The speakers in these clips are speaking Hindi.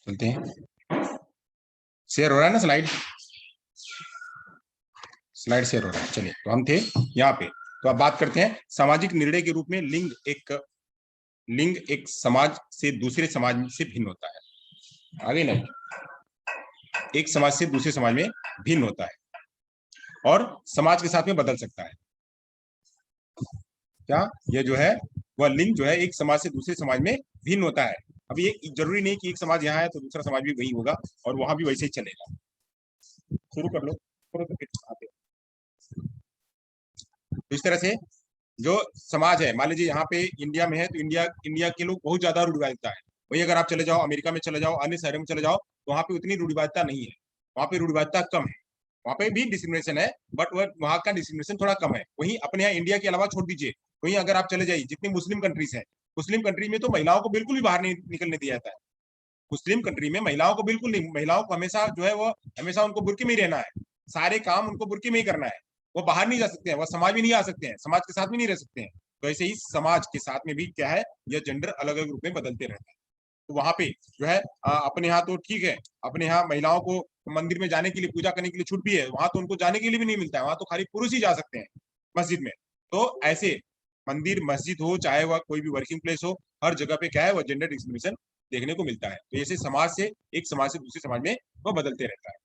चलते हैं। शेयर हो रहा है ना स्लाइड? स्लाइड शेयर हो रहा है। चलिए, तो हम थे यहाँ पे। तो अब बात करते हैं सामाजिक निर्णय के रूप में लिंग एक समाज से दूसरे समाज से भिन्न होता है। आगे नहीं, एक समाज से दूसरे समाज में भिन्न होता है और समाज के साथ में बदल सकता है। क्या ये जो है वह लिंग जो है एक समाज से दूसरे समाज में भिन्न होता है। अब ये जरूरी नहीं कि एक समाज यहाँ है तो दूसरा समाज भी वही होगा और वहां भी वैसे ही चलेगा। शुरू कर लो, करो तो फिर आते हैं। तो इस तरह से जो समाज है, मान लीजिए यहाँ पे इंडिया में है तो इंडिया इंडिया के लोग बहुत ज्यादा रूढ़िवादिता है। वही अगर आप चले जाओ अमेरिका में, चले जाओ अन्य शहरों में चले जाओ, तो वहाँ पे उतनी रूढ़िवादिता नहीं है। वहाँ पे रूढ़िवादिता कम है। वहाँ पे भी डिस्क्रिमिनेशन है, बट वहाँ का डिस्क्रिमिनेशन थोड़ा कम है। वहीं अपने यहाँ इंडिया के अलावा छोड़ दीजिए, वहीं अगर आप चले जाइए जितनी मुस्लिम कंट्रीज है, मुस्लिम कंट्री में तो महिलाओं को बिल्कुल भी बाहर नहीं निकलने दिया जाता है। मुस्लिम कंट्री में महिलाओं को बिल्कुल नहीं, महिलाओं को हमेशा जो है वो हमेशा उनको बुर्के में ही रहना है। सारे काम उनको बुर्के में ही करना है। वो बाहर नहीं जा सकते हैं, वो समाज में नहीं आ सकते हैं, समाज के साथ में नहीं रह सकते हैं। तो ऐसे ही समाज के साथ में भी क्या है, यह जेंडर अलग अलग रूप में बदलते रहता है। तो वहां पे जो है अपने यहाँ तो ठीक है, अपने यहाँ महिलाओं को मंदिर में जाने के लिए, पूजा करने के लिए छूट भी है। वहां तो उनको जाने के लिए भी नहीं मिलता है, वहां तो खाली पुरुष ही जा सकते हैं मस्जिद में। तो ऐसे मंदिर मस्जिद हो चाहे वह कोई भी वर्किंग प्लेस हो, हर जगह पे क्या है, वह जेंडर डिस्क्रिमिनेशन देखने को मिलता है। तो ऐसे समाज से एक समाज से दूसरे समाज में वह बदलते रहता है।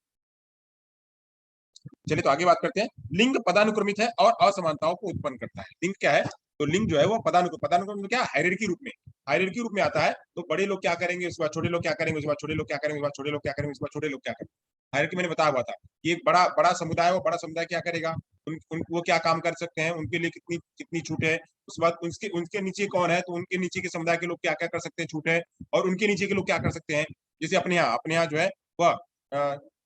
चलिए, तो आगे बात करते हैं। लिंग पदानुक्रमित है और असमानताओं को उत्पन्न करता है। लिंग क्या है? तो लिंग जो है वो पदानुक्रमित क्या, हायरार्की रूप में, हायरार्की रूप में आता है। तो बड़े लोग क्या करेंगे, उसके बाद छोटे लोग क्या करेंगे, उसके बाद छोटे लोग क्या करेंगे, उसके बाद छोटे लोग क्या करेंगे, उसके बाद छोटे लोग क्या करेंगे। हायरार्की मैंने बताया हुआ था कि एक बड़ा बड़ा समुदाय, वो बड़ा समुदाय क्या करेगा, वो क्या काम कर सकते हैं, उनके लिए कितनी कितनी छूट है। उसके बाद उनके उनके नीचे कौन है, तो उनके नीचे के समुदाय के लोग क्या क्या कर सकते हैं, छूट है। और उनके नीचे के लोग क्या कर सकते हैं। जैसे अपने यहाँ जो है वह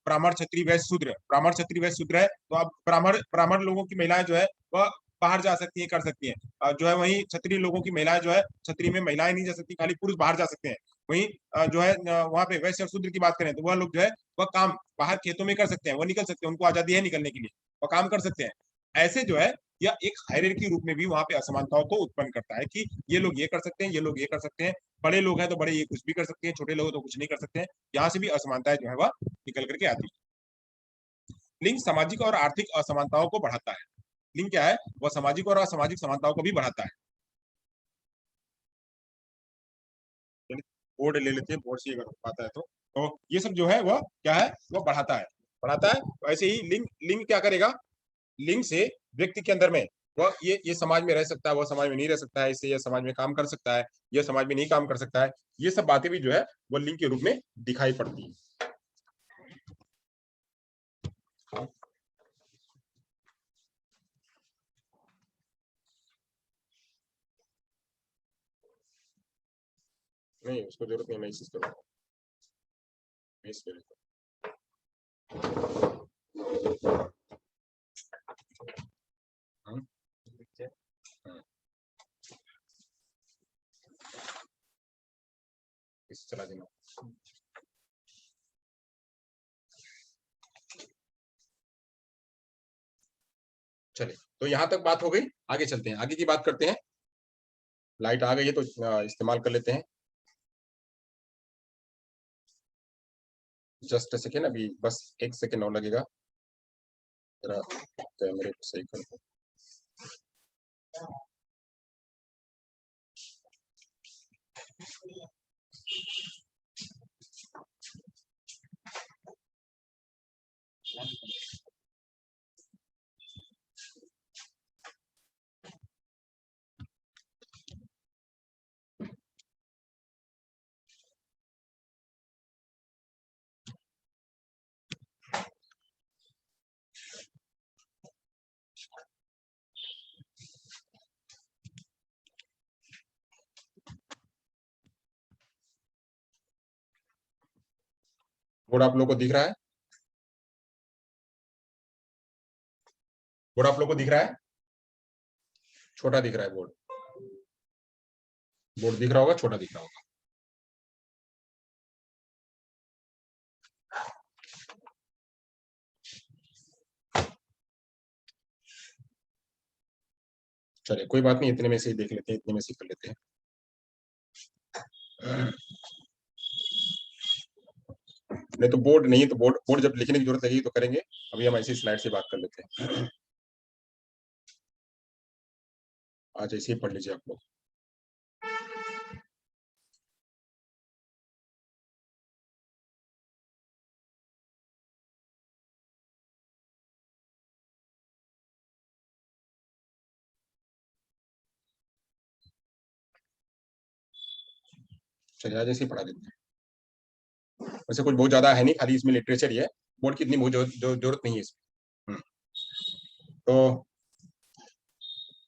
ब्राह्मण क्षत्रिय वैश्य शूद्र, ब्राह्मण क्षत्रिय वैश्य शूद्र है। तो अब ब्राह्मण ब्राह्मण लोगों की महिलाएं जो है वह बाहर जा सकती हैं, कर सकती हैं। जो है वहीं क्षत्रिय लोगों की महिलाएं जो है, क्षत्रिय में महिलाएं नहीं जा सकती, खाली पुरुष बाहर जा सकते हैं। वहीं जो है वहां पे वैश्य और शूद्र की बात करें तो वह लोग जो है वह काम बाहर खेतों में कर सकते हैं, वह निकल सकते हैं, उनको आजादी है निकलने के लिए, वह काम कर सकते हैं। ऐसे जो है यह एक हायरार्की रूप में भी वहां पे असमानताओं को उत्पन्न करता है कि ये लोग ये कर सकते हैं, ये लोग ये कर सकते हैं। बड़े लोग हैं तो बड़े ये कुछ भी कर सकते हैं, छोटे लोग तो कुछ नहीं कर सकते हैं। यहाँ से भी असमानताएं जो है वह निकल करके आती है। लिंग सामाजिक और आर्थिक असमानताओं को बढ़ाता है। लिंग क्या है, वह सामाजिक और असामाजिक समानताओं को भी बढ़ाता है। बोर्ड ले लेते हैं, बोर्ड से अगर पाता है तो ये सब जो है वह क्या है, वह बढ़ाता है, बढ़ाता है। तो ऐसे ही लिंग लिंग क्या करेगा, लिंग से व्यक्ति के अंदर में वह ये समाज में रह सकता है, वह समाज में नहीं रह सकता है, इससे यह समाज में काम कर सकता है, यह समाज में नहीं काम कर सकता है। ये सब बातें भी जो है वह लिंग के रूप में दिखाई पड़ती है। नहीं, उसको जरूरत नहीं, मैं इसी से करूँगा, मैं इस पे लेता हूँ। हाँ, इसे चला देना। चलिए, तो यहाँ तक बात हो गई, आगे चलते हैं, आगे की बात करते हैं। लाइट आ गई है तो इस्तेमाल कर लेते हैं। जस्ट सेकेंड, अभी बस 1 सेकेंड और लगेगा। जरा कैमरे को सही कर दो। बोर्ड आप लोग को दिख रहा है? बोर्ड आप लोग को दिख रहा है? छोटा दिख रहा है बोर्ड? बोर्ड दिख रहा होगा, छोटा दिख रहा होगा। चलिए, कोई बात नहीं, इतने में से ही देख लेते हैं, इतने में से कर लेते हैं। नहीं तो बोर्ड नहीं है, तो बोर्ड बोर्ड जब लिखने की जरूरत लगेगी तो करेंगे। अभी हम ऐसी स्लाइड से बात कर लेते हैं। आज ऐसे ही पढ़ लीजिए आप लोग। चलिए आज ऐसे ही पढ़ा देते हैं। वैसे कुछ बहुत ज्यादा है नहीं, खाली इसमें लिटरेचर ही है, बोर्ड की इतनी बहुत जरूरत नहीं है इसमें। तो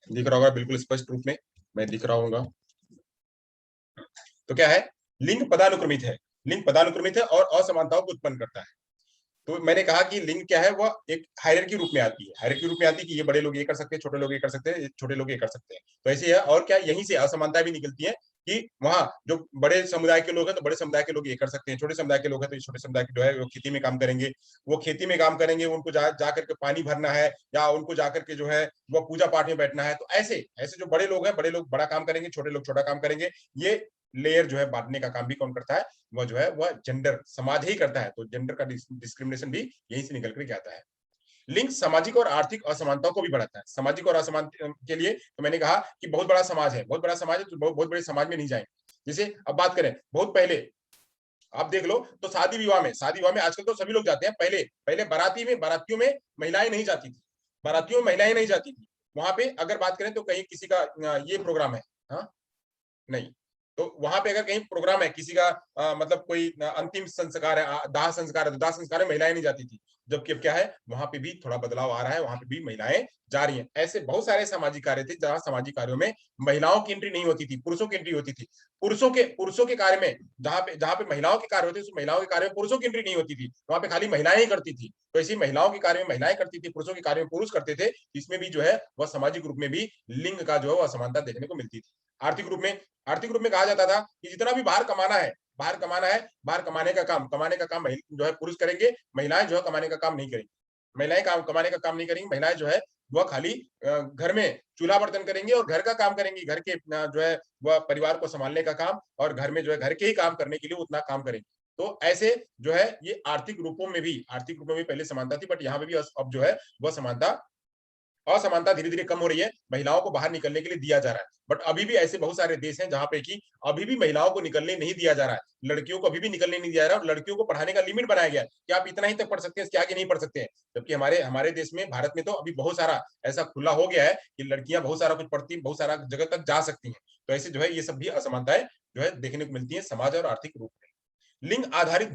दिख रहा होगा बिल्कुल स्पष्ट रूप में, मैं दिख रहा हूँ। तो क्या है, लिंग पदानुक्रमित है। लिंग पदानुक्रमित है और असमानताओं को उत्पन्न करता है। तो मैंने कहा कि लिंग क्या है, वह एक हायरार्की रूप में आती है। हायरार्की रूप में आती है कि ये बड़े लोग ये कर सकते हैं, छोटे लोग ये कर सकते हैं, छोटे लोग ये कर सकते हैं। तो ऐसे है। और क्या यहीं से असमानता भी निकलती है कि वहां जो बड़े समुदाय के लोग हैं तो बड़े समुदाय के लोग ये कर सकते हैं, छोटे समुदाय के लोग हैं तो छोटे समुदाय के जो है वो खेती में काम करेंगे। वो खेती में काम करेंगे, उनको जा करके पानी भरना है, या उनको जा करके जो है वो पूजा पाठ में बैठना है। तो ऐसे ऐसे जो बड़े लोग हैं, बड़े लोग बड़ा काम करेंगे, छोटे लोग छोटा काम करेंगे। ये लेयर जो है बांटने का काम भी कौन करता है, वह जो है वह जेंडर समाज ही करता है। तो जेंडर का डिस्क्रिमिनेशन भी यहीं से निकल करके आता है। लिंग सामाजिक और आर्थिक असमानताओं को भी बढ़ाता है। सामाजिक और असमान के लिए तो मैंने कहा कि बहुत बड़ा समाज है, बहुत बड़ा समाज है, तो बहुत बड़े समाज में नहीं जाएंगे। जैसे अब बात करें बहुत पहले, आप देख लो तो शादी विवाह में आजकल तो सभी लोग जाते हैं। पहले पहले बारातियों में महिलाएं नहीं जाती थी। बारातियों में महिलाएं नहीं जाती थी। वहां पे अगर बात करें तो कहीं किसी का ये प्रोग्राम है, हाँ नहीं, तो वहां पे अगर कहीं प्रोग्राम है किसी का, मतलब कोई अंतिम संस्कार है, दाह संस्कार है, तो दाह संस्कार में महिलाएं नहीं जाती थी। जबकि अब क्या है, वहां पे भी थोड़ा बदलाव आ रहा है, वहां पे भी महिलाएं जा रही हैं। ऐसे बहुत सारे सामाजिक कार्य थे जहां सामाजिक कार्यों में महिलाओं की एंट्री नहीं होती थी, पुरुषों की एंट्री होती थी। पुरुषों के कार्य में जहां पे महिलाओं के कार्य होते थे, महिलाओं के कार्य में पुरुषों की एंट्री नहीं होती थी, वहां पे खाली महिलाएं ही करती थी। तो ऐसी महिलाओं के कार्य में महिलाएं करती थी, पुरुषों के कार्य में पुरुष करते थे। इसमें भी जो है वह सामाजिक रूप में भी लिंग का जो है वह असमानता देखने को मिलती थी। आर्थिक रूप में आर्थिक रूप में कहा जाता था कि जितना भी बाहर कमाना है, बाहर कमाने का काम जो है पुरुष करेंगे, महिलाएं जो है कमाने का काम नहीं करेंगी। महिलाएं काम कमाने का काम नहीं करेंगी, महिलाएं जो है वह खाली घर में चूल्हा बर्तन करेंगी और घर का काम करेंगी। घर के जो है वह परिवार को संभालने का काम, और घर में जो है घर के ही काम करने के लिए उतना काम करेंगे। तो ऐसे जो है ये आर्थिक रूपों में पहले समानता थी, बट यहाँ पे भी अब जो है वह समानता असमानता धीरे धीरे कम हो रही है। महिलाओं को बाहर निकलने के लिए दिया जा रहा है, बट अभी भी ऐसे बहुत सारे देश हैं जहां पे कि अभी भी महिलाओं को निकलने नहीं दिया जा रहा है। लड़कियों को अभी भी निकलने नहीं दिया जा रहा है, और लड़कियों को पढ़ाने का लिमिट बनाया गया है कि आप इतना ही तक पढ़ सकते हैं, इसके आगे नहीं पढ़ सकते हैं। जबकि हमारे हमारे देश में, भारत में तो अभी बहुत सारा ऐसा खुला हो गया है कि लड़कियां बहुत सारा कुछ पढ़ती, बहुत सारा जगह तक जा सकती हैं। तो ऐसे जो है ये सब भी असमानताएं जो है देखने को मिलती है समाज और आर्थिक रूप में। लिंग आधारित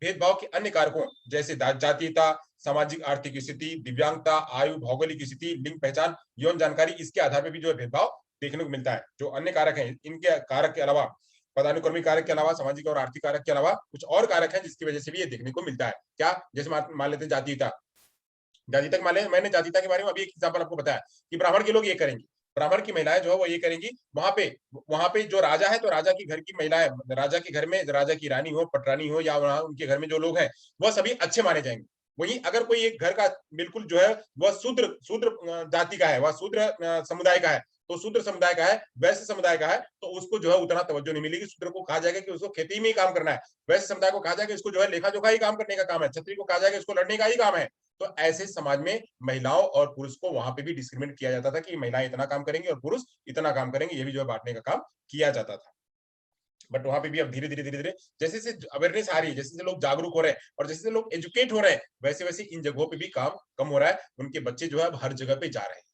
भेदभाव के अन्य कारकों जैसे जातीयता, सामाजिक आर्थिक स्थिति, दिव्यांगता, आयु, भौगोलिक स्थिति, लिंग पहचान, यौन जानकारी, इसके आधार पर भी जो है भेदभाव देखने को मिलता है। जो अन्य कारक हैं, इनके कारक के अलावा, पदानुक्रमिक कारक के अलावा, सामाजिक और आर्थिक कारक के अलावा कुछ और कारक हैं जिसकी वजह से भी ये देखने को मिलता है। क्या? जैसे मान लेते हैं जातीयता। जातीयता मान ले, मैंने जातीयता के बारे में अभी एक एग्जाम्पल आपको बताया कि ब्राह्मण के लोग ये करेंगे, ब्राह्मण की महिलाएं जो है वो ये करेंगी। वहां पे जो राजा है, तो राजा की घर की महिलाएं, राजा के घर में राजा की रानी हो, पटरानी हो, या वहां उनके घर में जो लोग हैं वह सभी अच्छे माने जाएंगे। वहीं अगर कोई एक घर का बिल्कुल जो है वह शूद्र शूद्र जाति का है, वह शूद्र समुदाय का है, तो शूद्र समुदाय का है, वैश्य समुदाय का है, तो उसको जो है उतना तवज्जो नहीं मिलेगी। शूद्र को कहा जाएगा कि उसको खेती में ही काम करना है। वैश्य समुदाय को कहा जाएगा इसको जो है लेखा जोखा ही काम करने का काम है। क्षत्रिय को कहा जाएगा इसको लड़ने का ही काम है। तो ऐसे समाज में महिलाओं और पुरुष को वहां पे भी डिस्क्रिमिनेट किया जाता था कि महिलाएं इतना काम करेंगी और पुरुष इतना काम करेंगे, ये भी जो है बांटने का काम किया जाता था। बट वहां पे भी अब धीरे धीरे जैसे जैसे अवेयरनेस आ रही है, जैसे जैसे लोग जागरूक हो रहे हैं और जैसे लोग एजुकेट हो रहे हैं, वैसे वैसे इन जगहों पे भी काम कम हो रहा है। उनके बच्चे जो है अब हर जगह पे जा रहे हैं।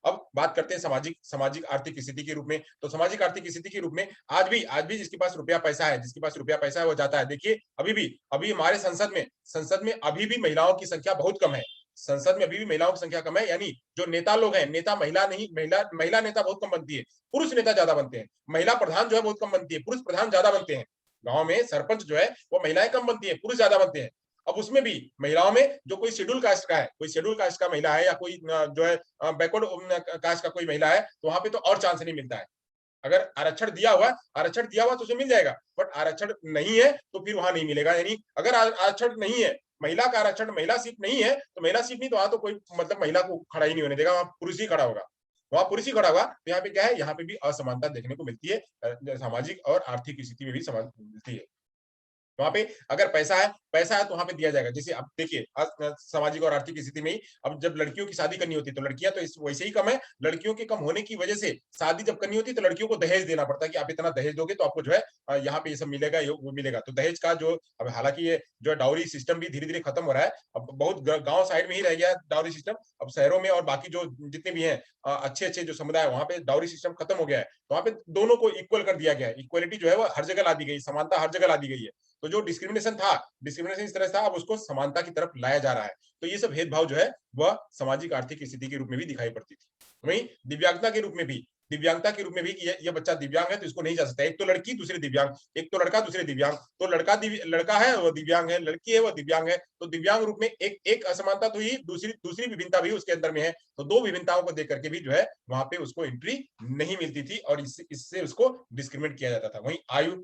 अब बात करते हैं सामाजिक सामाजिक आर्थिक स्थिति के रूप में। तो सामाजिक आर्थिक स्थिति के रूप में आज भी जिसके पास रुपया पैसा है, वो जाता है। देखिए अभी हमारे संसद में अभी भी महिलाओं की संख्या बहुत कम है। संसद में अभी भी महिलाओं की संख्या कम है, यानी जो नेता लोग हैं, नेता महिला नहीं, महिला नेता बहुत कम बनती है, पुरुष नेता ज्यादा बनते हैं। महिला प्रधान जो है बहुत कम बनती है, पुरुष प्रधान ज्यादा बनते हैं। गांव में सरपंच जो है वो महिलाएं कम बनती है, पुरुष ज्यादा बनते हैं। अब उसमें भी महिलाओं में जो कोई शेड्यूल कास्ट का है, कोई शेड्यूल कास्ट का महिला है, या कोई जो है बैकवर्ड कास्ट का कोई महिला है, तो वहां पे तो और चांस नहीं मिलता है। अगर आरक्षण दिया हुआ तो उसे मिल जाएगा, बट आरक्षण नहीं है तो फिर वहां नहीं मिलेगा। यानी अगर आरक्षण नहीं है, महिला का आरक्षण, महिला सीट नहीं है, तो महिला सीट नहीं, तो वहां तो कोई मतलब महिला को खड़ा ही नहीं होने देगा, वहां पुरुष ही खड़ा होगा। वहां पुरुष ही खड़ा होगा। तो यहाँ पे क्या है, यहाँ पे भी असमानता देखने को मिलती है। सामाजिक और आर्थिक स्थिति में भी समानता मिलती है। वहां पे अगर पैसा है पैसा है तो वहां पे दिया जाएगा। जैसे अब देखिए सामाजिक और आर्थिक स्थिति में ही अब जब लड़कियों की शादी करनी होती है तो लड़कियां तो वैसे ही कम है, लड़कियों के कम होने की वजह से शादी जब करनी होती है तो लड़कियों को दहेज देना पड़ता है कि आप इतना दहेज दोगे तो आपको जो है यहाँ पे ये सब मिलेगा, ये वो मिलेगा। तो दहेज का जो अब हालांकि ये जो डाउरी सिस्टम भी धीरे धीरे खत्म हो रहा है, अब बहुत गांव साइड में ही रह गया डाउरी सिस्टम। अब शहरों में और बाकी जो जितने भी हैं अच्छे अच्छे जो समुदाय वहां पे डाउरी सिस्टम खत्म हो गया है, तो वहां पे दोनों को इक्वल कर दिया गया है। इक्वलिटी जो है वो हर जगह ला दी गई, समानता हर जगह ला दी गई है। तो जो डिस्क्रिमिनेशन था, डिस्क्रिमिनेशन इस तरह से था, अब उसको समानता की तरफ लाया जा रहा है। तो ये सब भेदभाव जो है वह सामाजिक आर्थिक स्थिति के रूप में भी दिखाई पड़ती थी। वहीं दिव्यांगता के रूप में भी, दिव्यांगता के रूप में भी ये बच्चा दिव्यांग है तो इसको नहीं जा सकता। एक तो लड़की दूसरे दिव्यांग, एक तो लड़का दूसरे दिव्यांग। तो लड़का है वो दिव्यांग है, लड़की है वो दिव्यांग है। तो दिव्यांग रूप में एक असमानता तो ही, दूसरी दूसरी विभिन्नता भी उसके अंदर में है। तो दो विभिन्नताओं को देख करके भी जो है वहां पे उसको एंट्री नहीं मिलती थी और इससे उसको डिस्क्रिमिनेट किया जाता था। वहीं आयु,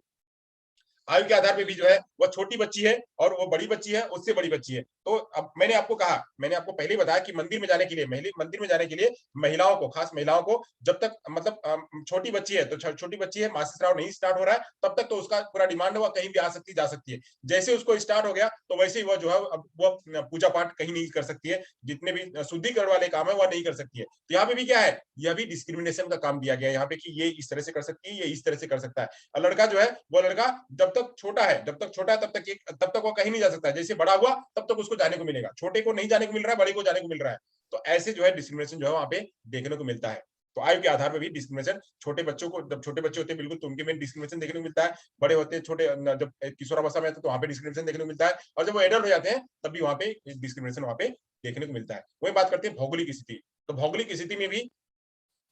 आयु के आधार पे भी जो है वह छोटी बच्ची है और वो बड़ी बच्ची है, उससे बड़ी बच्ची है। तो अब मैंने आपको कहा, मैंने आपको पहले ही बताया कि मंदिर में जाने के लिए, मंदिर में जाने के लिए महिलाओं को, खास महिलाओं को जब तक मतलब छोटी बच्ची है तो छोटी बच्ची है, मासिक स्राव नहीं स्टार्ट हो रहा है तब तक तो उसका पूरा डिमांड है, वह कहीं भी आ सकती, जा सकती है। जैसे उसको स्टार्ट हो गया तो वैसे ही वह जो है अब वह पूजा पाठ कहीं नहीं कर सकती है, जितने भी शुद्धिकरण वाले काम है वह नहीं कर सकती है। तो यहाँ पे भी क्या है, यह भी डिस्क्रिमिनेशन का काम दिया गया है यहाँ पे कि ये इस तरह से कर सकती है, ये इस तरह से कर सकता है। और लड़का जो है वो लड़का जब तक छोटा है, जब तक छोटा है तब तक वो कहीं नहीं जा सकता है। जैसे बड़ा हुआ तब तक उसको जाने को मिलेगा, छोटे को नहीं जाने को मिल रहा है, बड़े को जाने को मिल रहा है। तो ऐसे जो है डिस्क्रिमिनेशन जो है वहां पे देखने को मिलता है। तो आयु के आधार पर भी डिस्क्रिमिनेशन, छोटे बच्चों को, जब छोटे बच्चे होते हैं बिल्कुल तो उनके में डिस्क्रिमिनेशन देखने को मिलता है। बड़े होते हैं छोटे, जब किशोरावस्था में आते हैं तो वहां पे डिस्क्रिमिनेशन देखने को मिलता है। और जब वो एडल्ट हो जाते हैं तब भी वहां पे डिस्क्रिमिनेशन वहां पे देखने को मिलता है। वही बात करते हैं भौगोलिक स्थिति। तो भौगोलिक स्थिति में भी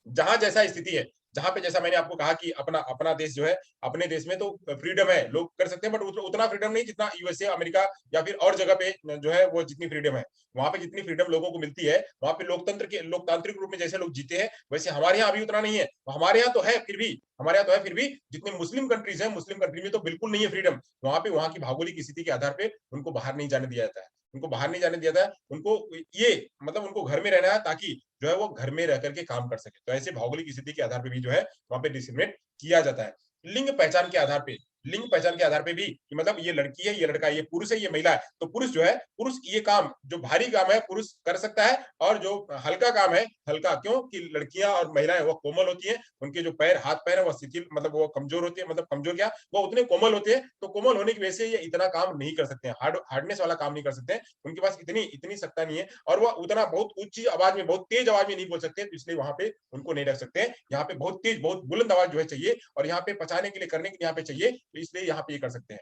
जहां जैसा स्थिति है, जहां पे जैसा मैंने आपको कहा कि अपना अपना देश जो है, अपने देश में तो फ्रीडम है, लोग कर सकते हैं, बट उतना फ्रीडम नहीं जितना यूएसए, अमेरिका या फिर और जगह पे जो है वो जितनी फ्रीडम है। वहां पे जितनी फ्रीडम लोगों को मिलती है, वहां पे लोकतांत्रिक रूप में जैसे लोग जीते हैं वैसे हमारे यहाँ अभी उतना नहीं है। हमारे यहाँ तो है फिर भी, हमारे यहाँ तो है फिर भी, जितने मुस्लिम कंट्रीज है, मुस्लिम कंट्री में तो बिल्कुल नहीं है फ्रीडम। वहां पे वहां की भौगोलिक स्थिति के आधार पे उनको बाहर नहीं जाने दिया जाता है, उनको बाहर नहीं जाने दिया जाता है। उनको ये मतलब उनको घर में रहना है ताकि जो है वो घर में रह करके काम कर सके। तो ऐसे भौगोलिक स्थिति के आधार पे भी जो है वहां पे डिस्क्रिमिनेट किया जाता है। लिंग पहचान के आधार पे, लिंग पहचान के आधार पे भी कि मतलब ये लड़की है, ये लड़का है, ये पुरुष है, ये महिला है। तो पुरुष जो है, पुरुष ये काम जो भारी काम है पुरुष कर सकता है, और जो हल्का काम है, हल्का क्यों कि लड़कियां और महिलाएं वो कोमल होती है, उनके जो पैर हाथ पैर है वो शिथिल, मतलब वो कमजोर होती है, मतलब कमजोर क्या, वो उतने कोमल होते हैं। तो कोमल होने की वजह से ये इतना काम नहीं कर सकते हैं, हार्डनेस वाला काम नहीं कर सकते हैं, उनके पास इतनी इतनी सत्ता नहीं है, और वो उतना बहुत ऊंची आवाज में, बहुत तेज आवाज में नहीं बोल सकते। तो इसलिए वहां पे उनको नहीं रख सकते हैं। यहाँ पे बहुत तेज, बहुत बुलंद आवाज जो है चाहिए, और यहाँ पे पचाने के लिए, करने के लिए यहाँ पे चाहिए, तो इसलिए यहाँ पे ये कर सकते हैं।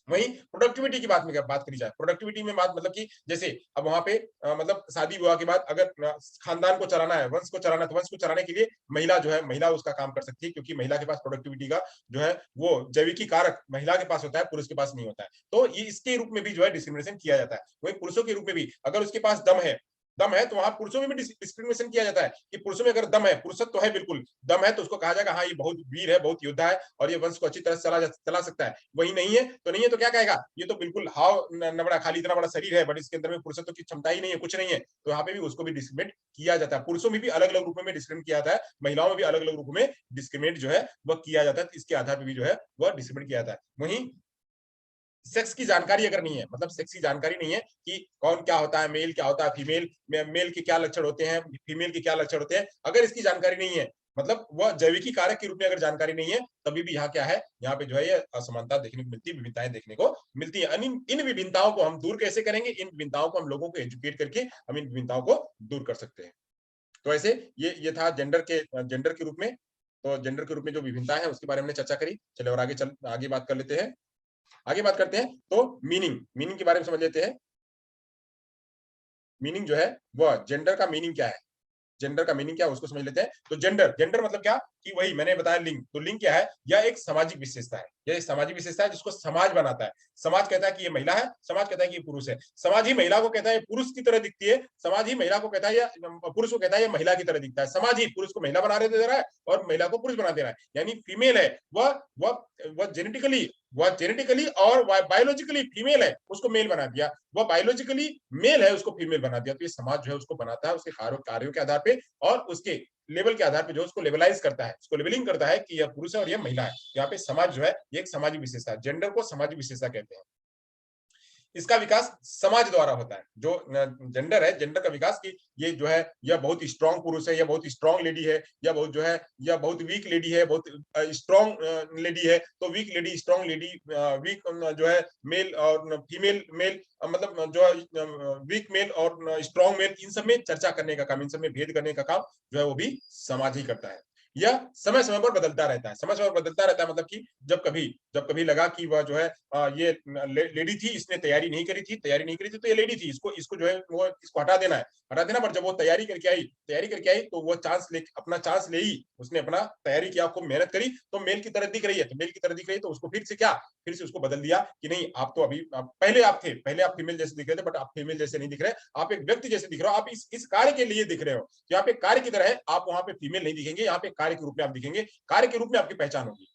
वहीं प्रोडक्टिविटी की बात करी जाए, प्रोडक्टिविटी में बात मतलब कि जैसे अब वहां पे मतलब शादी विवाह के बाद अगर खानदान को चलाना है, वंश को चलाना है, तो वंश को चलाने के लिए महिला जो है, महिला उसका काम कर सकती है, क्योंकि महिला के पास प्रोडक्टिविटी का जो है वो जैविकी कारक महिला के पास होता है, पुरुष के पास नहीं होता है। तो ये इसके रूप में भी जो है डिस्क्रिमिनेशन किया जाता है। वही पुरुषों के रूप में भी अगर उसके पास दम है तो वहां पुरुषों में भी डिस्क्रिमिनेशन किया जाता है कि पुरुषों में अगर दम है, पुरुषत्व तो है, बिल्कुल दम है, तो उसको कहा जाएगा हाँ ये बहुत वीर है, बहुत योद्धा है, और ये वंश को अच्छी तरह से चला सकता है। वही नहीं है तो नहीं है तो क्या कहेगा, ये तो बिल्कुल हाव नबड़ा, खाली इतना बड़ा शरीर है बट इसके अंदर में पुरुषत्व की क्षमता ही नहीं है, कुछ नहीं है। तो यहाँ पे भी उसको भी डिस्क्रिमिनेट किया जाता है। पुरुषों में भी अलग अलग रूपों में डिस्क्रिमिनेट किया जाता है, महिलाओं में भी अलग अलग रूपों में डिस्क्रिमिनेट जो है वह किया जाता है। इसके आधार पर भी जो है वह डिस्क्रिमिनेट किया जाता है। वहीं सेक्स की जानकारी अगर नहीं है, मतलब सेक्स की जानकारी नहीं है कि कौन क्या होता है, मेल क्या होता है, फीमेल, मेल के क्या लक्षण होते हैं, फीमेल के क्या लक्षण होते हैं, अगर इसकी जानकारी नहीं है, मतलब वह जैविकी कारक के रूप में अगर जानकारी नहीं है, तभी भी यहाँ क्या है, यहाँ पे जो है ये असमानता देखने को मिलती है, विभिन्नताएं देखने को मिलती है। इन विभिन्नताओं को हम दूर कैसे करेंगे, इन विभिन्नताओं को हम लोगों को एजुकेट करके हम इन विभिन्नताओं को दूर कर सकते हैं। तो ऐसे ये था जेंडर के रूप में। तो जेंडर के रूप में जो विभिन्नता है उसके बारे में चर्चा करी। चले और आगे बात कर लेते हैं। आगे बात करते हैं तो मीनिंग के बारे में समझ लेते हैं। मीनिंग जो है वह जेंडर का मीनिंग क्या है, जेंडर का मीनिंग क्या है उसको समझ लेते हैं। तो जेंडर मतलब क्या कि वही मैंने बताया लिंग। तो लिंग क्या है, यह एक सामाजिक विशेषता है, यह एक सामाजिक विशेषता है जिसको समाज बनाता है। समाज कहता है कि ये महिला है, समाज कहता है कि ये पुरुष है। समाज ही महिला को कहता है पुरुष की तरह दिखती है, समाज ही महिला को कहता है या पुरुष को कहता है ये महिला की तरह दिखता है। समाज ही पुरुष को महिला बना दे रहा है और महिला को पुरुष बना दे रहा है। यानी फीमेल है वह जेनेटिकली और बायोलॉजिकली फीमेल है, उसको मेल बना दिया। वह बायोलॉजिकली मेल है, उसको फीमेल बना दिया। तो ये समाज जो है उसको बनाता है उसके कार्यों के आधार पे और उसके लेवल के आधार पे, जो उसको लेवलाइज करता है, उसको लेवलिंग करता है कि यह पुरुष है और यह महिला है। यहाँ पे समाज जो है ये एक सामाजिक विशेषता है। जेंडर को सामाजिक विशेषता कहते हैं। इसका विकास समाज द्वारा होता है। जो जेंडर है, जेंडर का विकास की ये जो है, यह बहुत स्ट्रांग पुरुष है, यह बहुत स्ट्रांग लेडी है, यह बहुत जो है, यह बहुत वीक लेडी है, बहुत स्ट्रांग लेडी है। तो weak lady, strong lady, weak जो है मेल और फीमेल मेल, मतलब जो वीक मेल और स्ट्रांग मेल, इन सब में चर्चा करने का काम, इन सब में भेद करने का काम जो है वो भी समाज ही करता है। यह समय समय पर बदलता रहता है, समय समय पर बदलता रहता है, मतलब कि जब कभी लगा कि वह जो है ये लेडी थी, इसने तैयारी नहीं करी थी, तो ये लेडी थी, इसको इसको जो है वो इसको हटा देना है, हटा देना। पर जब वो तैयारी करके आई तो वो अपना चांस ले ही, उसने अपना तैयारी किया, खूब मेहनत करी, तो मेल की तरह दिख रही है, तो उसको फिर से उसको बदल दिया कि नहीं, आप तो अभी पहले आप फीमेल जैसे दिख रहे थे, बट आप फीमेल जैसे नहीं दिख रहे, आप एक व्यक्ति जैसे दिख रहे हो, आप इस कार्य के लिए दिख रहे हो, यहाँ पे कार्य की तरह है, आप वहां पे फीमेल नहीं दिखेंगे, यहाँ पे कार्य के रूप में आप दिखेंगे, कार्य के रूप में आपकी पहचान होगी।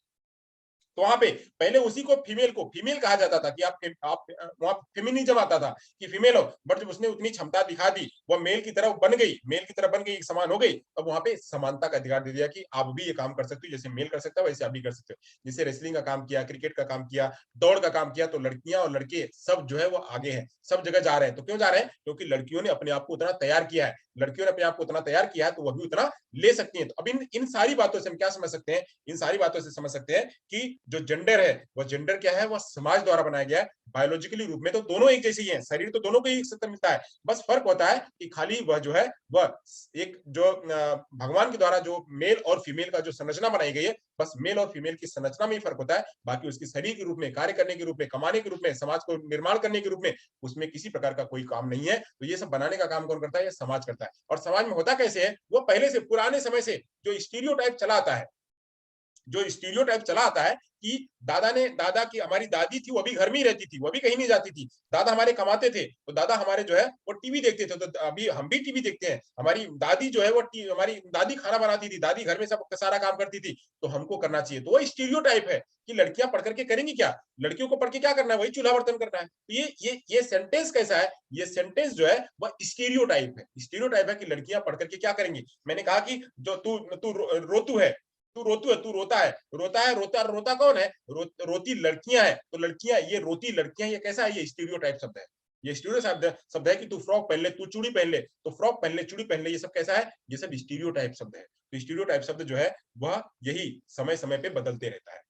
तो वहां पे पहले उसी को फीमेल कहा जाता था कि आप वहां फेमिनिज्म आता था कि फीमेल हो, बट जब उसने उतनी क्षमता दिखा दी, वो मेल की तरह बन गई, समान हो गई, अब वहां पे समानता का अधिकार दे दिया कि आप भी ये काम कर सकते हो, जैसे मेल कर सकता है वैसे आप भी कर सकते हो। जैसे रेसलिंग का काम किया, क्रिकेट का काम किया, दौड़ का काम किया, तो लड़कियां और लड़के सब जो है वो आगे हैं, सब जगह जा रहे हैं। तो क्यों जा रहे हैं? क्योंकि लड़कियों ने अपने आप को उतना तैयार किया है, तो वह भी उतना ले सकती है। तो अब इन सारी बातों से हम क्या समझ सकते हैं? इन सारी बातों से समझ सकते हैं कि जो जेंडर है, वह जेंडर क्या है, वह समाज द्वारा बनाया गया है। बायोलॉजिकली रूप में तो दोनों एक जैसे ही हैं, शरीर तो दोनों को एक साथ मिलता है, बस फर्क होता है कि खाली वह जो है वह एक जो भगवान के द्वारा जो मेल और फीमेल का जो संरचना बनाई गई है, बस मेल और फीमेल की संरचना में ही फर्क होता है। बाकी उसकी शरीर के रूप में, कार्य करने के रूप में, कमाने के रूप में, समाज को निर्माण करने के रूप में उसमें किसी प्रकार का कोई काम नहीं है। तो ये सब बनाने का काम कौन करता है? ये समाज करता है। और समाज में होता कैसे है? वो पहले से, पुराने समय से जो स्टीरियोटाइप चला आता है, कि दादा की, हमारी दादी थी, वो भी घर में ही रहती थी, वो भी कहीं नहीं जाती थी, दादा हमारे कमाते थे, तो दादा हमारे जो है वो टीवी देखते थे। तो अभी हम भी टीवी देखते हैं, हमारी दादी जो है वो हमारी दादी खाना बनाती थी, दादी घर में सब सारा काम करती थी, तो हमको करना चाहिए। तो वो स्टीरियोटाइप है कि लड़कियां पढ़ करके करेंगी क्या? लड़कियों को पढ़ के क्या करना है? वही चूल्हा बर्तन करना है। तो ये सेंटेंस कैसा है? ये सेंटेंस जो है वह स्टीरियोटाइप है कि लड़कियां पढ़ करके क्या करेंगी। मैंने कहा कि जो तू तू रोतू है, तू रोता है, रोता कौन है? रोती लड़कियां हैं। तो लड़कियां, ये रोती लड़कियां, ये कैसा है? ये स्टीरियोटाइप शब्द है। ये स्टीरियो शब्द है कि तू फ्रॉक पहन ले, तू चूड़ी पहन ले, तो फ्रॉक पहन ले, चूड़ी पहन ले, ये सब कैसा है? ये सब स्टीरियोटाइप शब्द है। तो स्टीरियोटाइप शब्द जो है वह यही समय समय पे बदलते रहता है।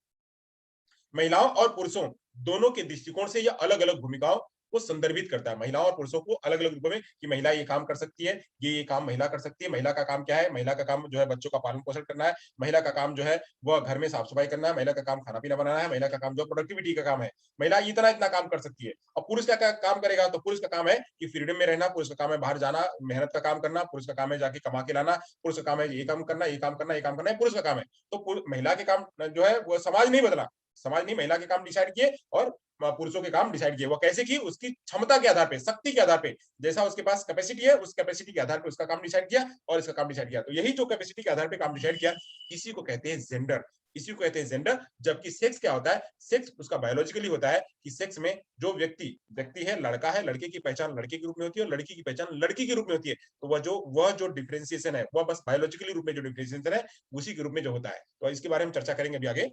महिलाओं और पुरुषों दोनों के दृष्टिकोण से यह अलग अलग भूमिकाओं को संदर्भित करता है। महिलाओं और पुरुषों को अलग अलग रूपों में, कि महिला ये काम कर सकती है, ये काम महिला कर सकती है। महिला का काम क्या है? महिला का काम जो है बच्चों का पालन पोषण करना है, महिला का काम जो है वह घर में साफ सफाई करना है, महिला का काम खाना पीना बनाना है, महिला का काम जो प्रोडक्टिविटी का काम है, महिला इतना इतना काम कर सकती है। और पुरुष का क्या काम करेगा? तो पुरुष का काम है कि फ्रीडम में रहना, पुरुष का काम है बाहर जाना, मेहनत का काम करना, पुरुष का काम है जाके कमा के लाना, पुरुष का काम है ये काम करना, ये काम करना, ये काम करना, पुरुष का काम है। तो महिला के काम जो है वो समाज नहीं बदला, समाज ने महिला के काम डिसाइड किए और पुरुषों के काम डिसाइड किए। वो कैसे की? उसकी क्षमता के आधार पे, शक्ति के आधार पे, जैसा उसके पास कैपेसिटी है, उस कैपेसिटी के आधार पे उसका काम डिसाइड किया और इसका काम डिसाइड किया। तो यही जो कैपेसिटी के आधार पे काम डिसाइड किया, इसी को कहते हैं जेंडर। जबकि सेक्स क्या होता है? सेक्स उसका बायोलॉजिकली होता है कि सेक्स में जो व्यक्ति है, लड़का है, लड़के की पहचान लड़के के रूप में होती है और लड़की की पहचान लड़की के रूप में होती है। तो वह जो डिफरेंशिएशन है, वह बस बायोलॉजिकली रूप में जो डिफरेंशिएशन है उसी के रूप में जो होता है। तो इसके बारे में चर्चा करेंगे अभी आगे।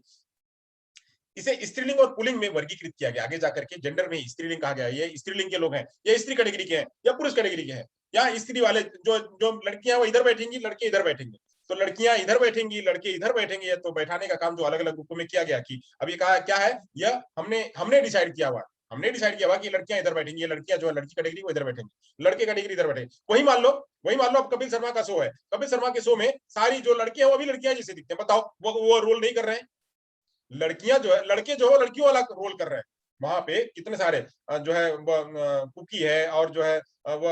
इसे स्त्रीलिंग और पुल्लिंग में वर्गीकृत किया गया। आगे जाकर के जेंडर में स्त्रीलिंग कहा गया, ये स्त्रीलिंग के लोग हैं, ये स्त्री कैटेगरी के हैं या पुरुष कैटेगरी के हैं, या स्त्री वाले जो जो लड़कियां वो इधर बैठेंगी, लड़के इधर बैठेंगे। तो लड़कियां इधर बैठेंगी, लड़के इधर बैठेंगे। तो बैठाने का काम जो अलग अलग रूपों में किया गया कि अब ये कहा क्या है, यह हमने डिसाइड किया हुआ कि लड़कियां इधर बैठेंगी, लड़कियां जो है लड़की कैटेगरी वो इधर बैठेंगी, लड़के कैटेगरी इधर बैठेंगे। वही मान लो अब कपिल शर्मा का शो है, कपिल शर्मा के शो में सारी जो लड़कियां वो भी लड़कियां जैसे दिखते हैं। बताओ, वो रोल नहीं कर रहे हैं। लड़कियां जो है, लड़के जो है लड़कियों वाला रोल कर रहे हैं। वहां पे कितने सारे जो है कुकी है और जो है वो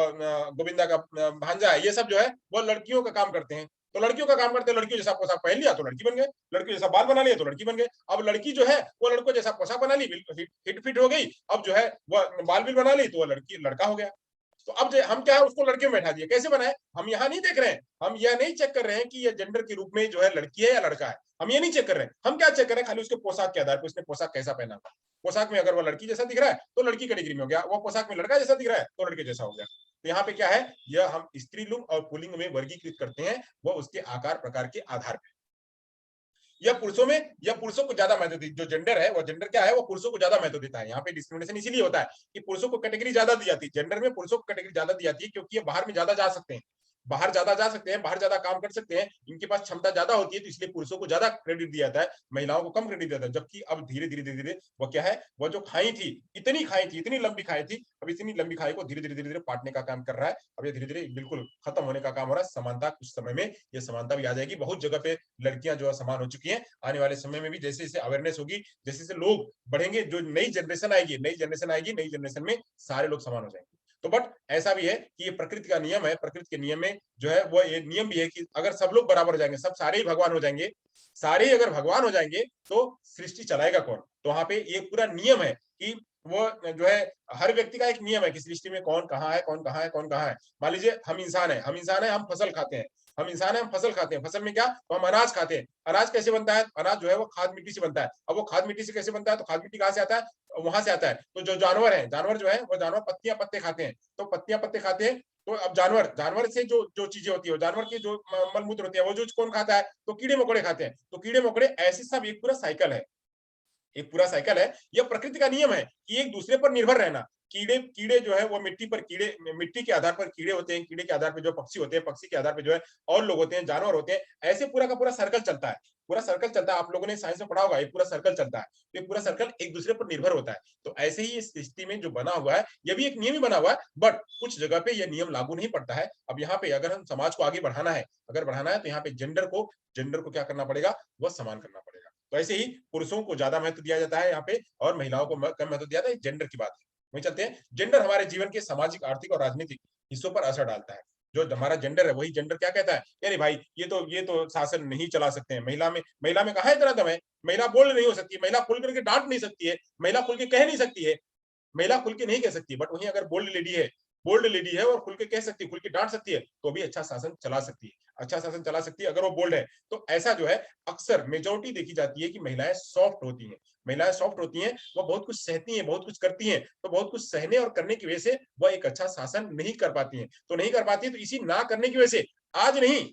गोविंदा का भांजा है, ये सब जो है वो लड़कियों का काम करते हैं। तो लड़कियों का काम करते हैं, लड़कियों जैसा पोशाक पहन लिया तो लड़की बन गए, लड़कियों जैसा बाल बना लिया तो लड़की बन गए। अब लड़की जो है वो लड़कों जैसा पोशाक बना ली, बिल्कुल हिट फिट हो गई। अब जो है वो बाल भी बना ली तो वो लड़का हो गया। तो अब हम क्या है, उसको लड़के में बैठा दिए। कैसे बनाए? हम यहाँ नहीं देख रहे हैं, हम यह नहीं चेक कर रहे हैं कि यह जेंडर के रूप में जो है लड़की है या लड़का है। हम ये नहीं चेक कर रहे हैं, हम क्या चेक कर रहे हैं? खाली उसके पोशाक के आधार पर, उसने पोशाक कैसा पहना हुआ। पोशाक में अगर वो लड़की जैसा दिख रहा है तो लड़की कैटेगरी में हो गया, वो पोशाक में लड़का जैसा दिख रहा है तो लड़के जैसा हो गया। तो यहाँ पे क्या है, यह हम स्त्रीलिंग और पुल्लिंग में वर्गीकृत करते हैं, वो उसके आकार प्रकार के आधार पर। यह पुरुषों में, यह पुरुषों को ज्यादा महत्व देती, जो जेंडर है, वो जेंडर क्या है, वो पुरुषों को ज्यादा महत्व देता है। यहाँ पे डिस्क्रिमिनेशन इसीलिए होता है कि पुरुषों को कैटेगरी ज्यादा दी जाती है, जेंडर में पुरुषों को कैटेगरी ज्यादा दी जाती है, क्योंकि ये बाहर में ज्यादा जा सकते हैं, बाहर ज्यादा जा सकते हैं, बाहर ज्यादा काम कर सकते हैं, इनके पास क्षमता ज्यादा होती है, तो इसलिए पुरुषों को ज्यादा क्रेडिट दिया जाता है, महिलाओं को कम क्रेडिट दिया जाता है। जबकि अब धीरे धीरे धीरे धीरे वो क्या है, वो जो खाई थी, इतनी खाई थी, इतनी लंबी खाई थी, अब इतनी लंबी खाई को धीरे धीरे धीरे धीरे पाटने का काम कर रहा है। अब ये धीरे धीरे बिल्कुल खत्म होने का काम हो रहा है। समानता कुछ समय में ये समानता भी आ जाएगी। बहुत जगह पे लड़कियां जो है समान हो चुकी हैं। आने वाले समय में भी जैसे जैसे अवेयरनेस होगी, जैसे जैसे लोग बढ़ेंगे, जो नई जनरेशन आएगी, नई जनरेशन आएगी, नई जनरेशन में सारे लोग समान हो जाएंगे। तो बट ऐसा भी है कि ये प्रकृति का नियम है। प्रकृति के नियम में जो है वो ये नियम भी है कि अगर सब लोग बराबर हो जाएंगे, सब सारे ही भगवान हो जाएंगे, सारे ही अगर भगवान हो जाएंगे, तो सृष्टि चलाएगा कौन? तो वहां पे ये पूरा नियम है कि वो जो है हर व्यक्ति का एक नियम है कि सृष्टि में कौन कहाँ है, कौन कहाँ है, कौन कहाँ है। मान लीजिए हम इंसान है, हम इंसान है, हम फसल खाते हैं, हम इंसान है, हम फसल खाते हैं। फसल में क्या, तो हम अनाज खाते हैं। अनाज कैसे बनता है? अनाज जो है वो खाद मिट्टी से बनता है। अब वो खाद मिट्टी से कैसे बनता है? तो खाद मिट्टी कहाँ से आता है? वहां से आता है। तो जो जानवर है, जानवर जो है वो जानवर पत्तियां पत्ते खाते हैं, तो पत्तियां पत्ते खाते हैं। तो अब जानवर, जानवर से जो जो चीजें होती है, जानवर की जो मलमूत्र होती है, वो जो कौन खाता है? तो कीड़े मकोड़े खाते हैं। तो कीड़े मकोड़े, ऐसे सब एक पूरा साइकिल है, एक पूरा साइकिल है। यह प्रकृति का नियम है कि एक दूसरे पर निर्भर रहना। कीड़े कीड़े जो है वो मिट्टी पर, कीड़े मिट्टी के आधार पर कीड़े होते हैं, कीड़े के आधार पर जो पक्षी होते हैं, पक्षी के आधार पर जो है और लोग होते हैं, जानवर होते हैं। ऐसे पूरा का पूरा सर्कल चलता है, पूरा सर्कल चलता है। आप लोगों ने साइंस में पढ़ा होगा, ये पूरा सर्कल चलता है। तो ये पूरा सर्कल एक दूसरे पर निर्भर होता है। तो ऐसे ही इस सृष्टि में जो बना हुआ है, ये भी एक नियम ही बना हुआ है, बट कुछ जगह पे ये नियम लागू नहीं पड़ता है। अब यहाँ पे अगर हम समाज को आगे बढ़ाना है, अगर बढ़ाना है, तो यहाँ पे जेंडर को क्या करना पड़ेगा? वह समान करना पड़ेगा। तो ऐसे ही पुरुषों को ज्यादा महत्व दिया जाता है यहाँ पे, और महिलाओं को कम महत्व दिया जाता है। जेंडर की बात है, वही चलते हैं। जेंडर हमारे जीवन के सामाजिक, आर्थिक और राजनीतिक हिस्सों पर असर डालता है। जो हमारा जेंडर है, वही जेंडर क्या कहता है, अरे भाई ये तो शासन नहीं चला सकते हैं। महिला में कहा इतना दम है? महिला बोल नहीं हो सकती, महिला खुल करके डांट नहीं सकती है, महिला खुल के कह नहीं सकती है, महिला खुल के नहीं कह सकती। बट वहीं अगर बोल्ड लेडी है और खुल के कह सकती है, खुल के डांट सकती है, तो भी अच्छा शासन चला सकती है, अच्छा शासन चला सकती है अगर वो बोल्ड है। तो ऐसा जो है अक्सर मेजोरिटी देखी जाती है कि महिलाएं सॉफ्ट होती हैं। महिलाएं सॉफ्ट होती हैं, वो बहुत कुछ सहती हैं, बहुत कुछ करती हैं। तो बहुत कुछ सहने और करने की वजह से वह एक अच्छा शासन नहीं कर पाती हैं। तो नहीं कर पाती है, तो इसी ना करने की वजह से आज नहीं,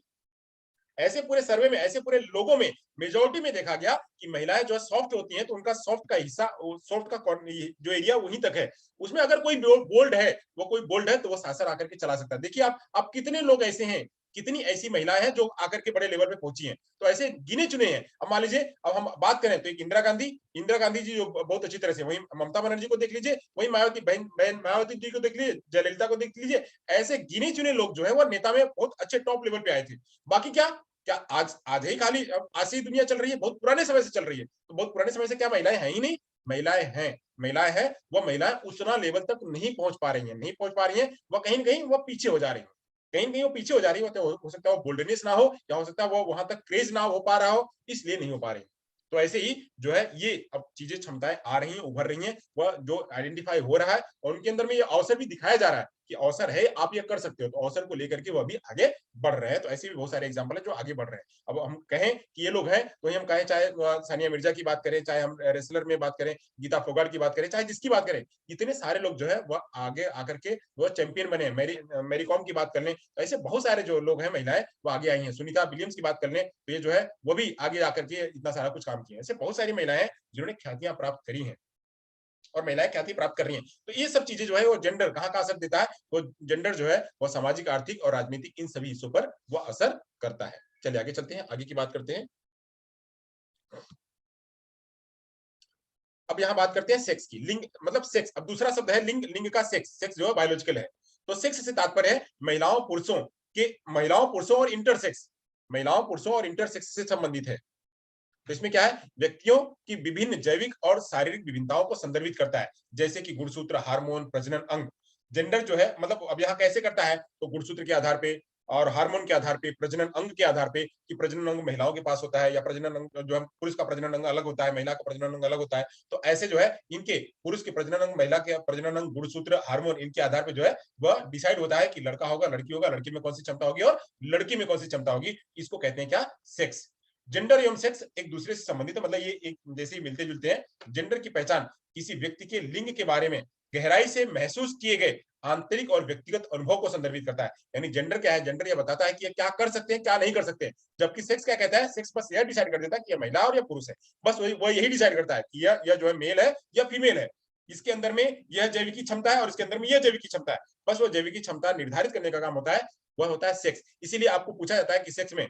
ऐसे पूरे सर्वे में, ऐसे पूरे लोगों में मेजोरिटी में देखा गया कि महिलाएं जो है सॉफ्ट होती हैं, तो उनका सॉफ्ट का हिस्सा, सॉफ्ट का जो एरिया वहीं तक है। उसमें अगर कोई बोल्ड है, वो कोई बोल्ड है, तो वो शासन आकर के चला सकता है। देखिए आप कितने लोग ऐसे हैं, कितनी ऐसी महिलाएं हैं जो आकर के बड़े लेवल पे पहुंची हैं। तो ऐसे गिने चुने हैं। अब मान लीजिए, अब हम बात करें तो एक इंदिरा गांधी जी जो बहुत अच्छी तरह से, वही ममता बनर्जी को देख लीजिए, वही मायावती बहन बहन मायावती जी को देख लीजिए, जयललिता को देख लीजिए। ऐसे गिने चुने लोग जो है वो नेता में बहुत अच्छे टॉप लेवल पे आए थे। बाकी क्या, क्या आज आज ही खाली, अब आज से ही दुनिया चल रही है? बहुत पुराने समय से चल रही है। तो बहुत पुराने समय से क्या महिलाएं हैं ही नहीं? महिलाएं हैं, महिलाएं हैं। वो महिलाएं उतना लेवल तक नहीं पहुंच पा रही हैं, नहीं पहुंच पा रही हैं। वो कहीं ना कहीं वो पीछे हो जा रही है, कहीं ना कहीं वो पीछे हो जा रही है। तो हो सकता है वो बोल्डनेस ना हो, या हो सकता है वो वहां तक क्रेज ना हो पा रहा हो, इसलिए नहीं हो पा रही। तो ऐसे ही जो है ये अब चीजें, क्षमताएं आ रही हैं, उभर रही हैं, वह जो आइडेंटिफाई हो रहा है, और उनके अंदर में ये अवसर भी दिखाया जा रहा है कि अवसर है, आप ये कर सकते हो। तो अवसर को लेकर के वह भी आगे बढ़ रहे हैं। तो ऐसे भी बहुत सारे एग्जाम्पल है जो आगे बढ़ रहे हैं। अब हम कहें कि ये लोग हैं, तो हम कहें, चाहे सानिया मिर्जा की बात करें, चाहे हम रेसलर में बात करें, गीता फोगाट की बात करें, चाहे जिसकी बात करें, इतने सारे लोग जो है वह आगे आकर के वह चैंपियन बने। मैरी कॉम की बात कर लें, तो ऐसे बहुत सारे जो लोग हैं, महिलाएं, वो आगे आई हैं। सुनीता विलियम्स की बात कर लें, तो ये जो है वो भी आगे आकर के इतना सारा कुछ काम किया है। ऐसे बहुत सारी महिलाएं हैं जिन्होंने ख्यातियां प्राप्त करी हैं, और महिलाएं ख्याति प्राप्त कर रही हैं। तो ये सब चीजें जो है वो जेंडर कहाँ का असर देता है? वो जेंडर जो है वो सामाजिक, आर्थिक और राजनीतिक, इन सभी हिस्सों पर वो असर करता है। चलिए आगे चलते हैं, आगे की बात करते हैं। अब यहाँ बात करते हैं सेक्स की। लिंग मतलब सेक्स, अब दूसरा शब्द है लिंग। लिंग का सेक्स, सेक्स जो है बायोलॉजिकल है। तो सेक्स से तात्पर्य है महिलाओं पुरुषों और इंटरसेक्स, महिलाओं पुरुषों और इंटरसेक्स से संबंधित है। तो इसमें क्या है, व्यक्तियों की विभिन्न जैविक और शारीरिक विभिन्नताओं को संदर्भित करता है, जैसे कि गुणसूत्र, हार्मोन, प्रजनन अंग। जेंडर जो है, मतलब अब यहाँ कैसे करता है, तो गुणसूत्र के आधार पे और हार्मोन के आधार पे, प्रजनन अंग के आधार पे, कि प्रजनन अंग महिलाओं के पास होता है, या प्रजनन अंग जो है पुरुष का प्रजनन अंग अलग होता है, महिला का प्रजनन अंग अलग होता है। तो ऐसे जो है इनके पुरुष के प्रजनन अंग, महिला के प्रजनन अंग, गुणसूत्र, हार्मोन, इनके आधार पे जो है वह डिसाइड होता है कि लड़का होगा, लड़की होगा, लड़की में कौन सी क्षमता होगी और लड़की में कौन सी क्षमता होगी। इसको कहते हैं क्या, सेक्स। जेंडर एवं सेक्स एक दूसरे से संबंधित है, मतलब ये एक जैसे ही मिलते जुलते हैं। जेंडर की पहचान किसी व्यक्ति के लिंग के बारे में गहराई से महसूस किए गए आंतरिक और व्यक्तिगत अनुभव को संदर्भित करता है। यानी जेंडर क्या है, जेंडर ये बताता है कि ये क्या कर सकते हैं क्या नहीं कर सकते। जबकि सेक्स क्या कहता है, सेक्स बस यह डिसाइड कर देता है कि यह महिला और यह पुरुष है, बस वही वो यही डिसाइड करता है कि यह जो है मेल है या फीमेल है। इसके अंदर में यह जैविकी क्षमता है और इसके अंदर में यह जैविकी क्षमता है, बस वो जैविकी क्षमता निर्धारित करने का काम होता है, वह होता है सेक्स। इसीलिए आपको पूछा जाता है कि सेक्स में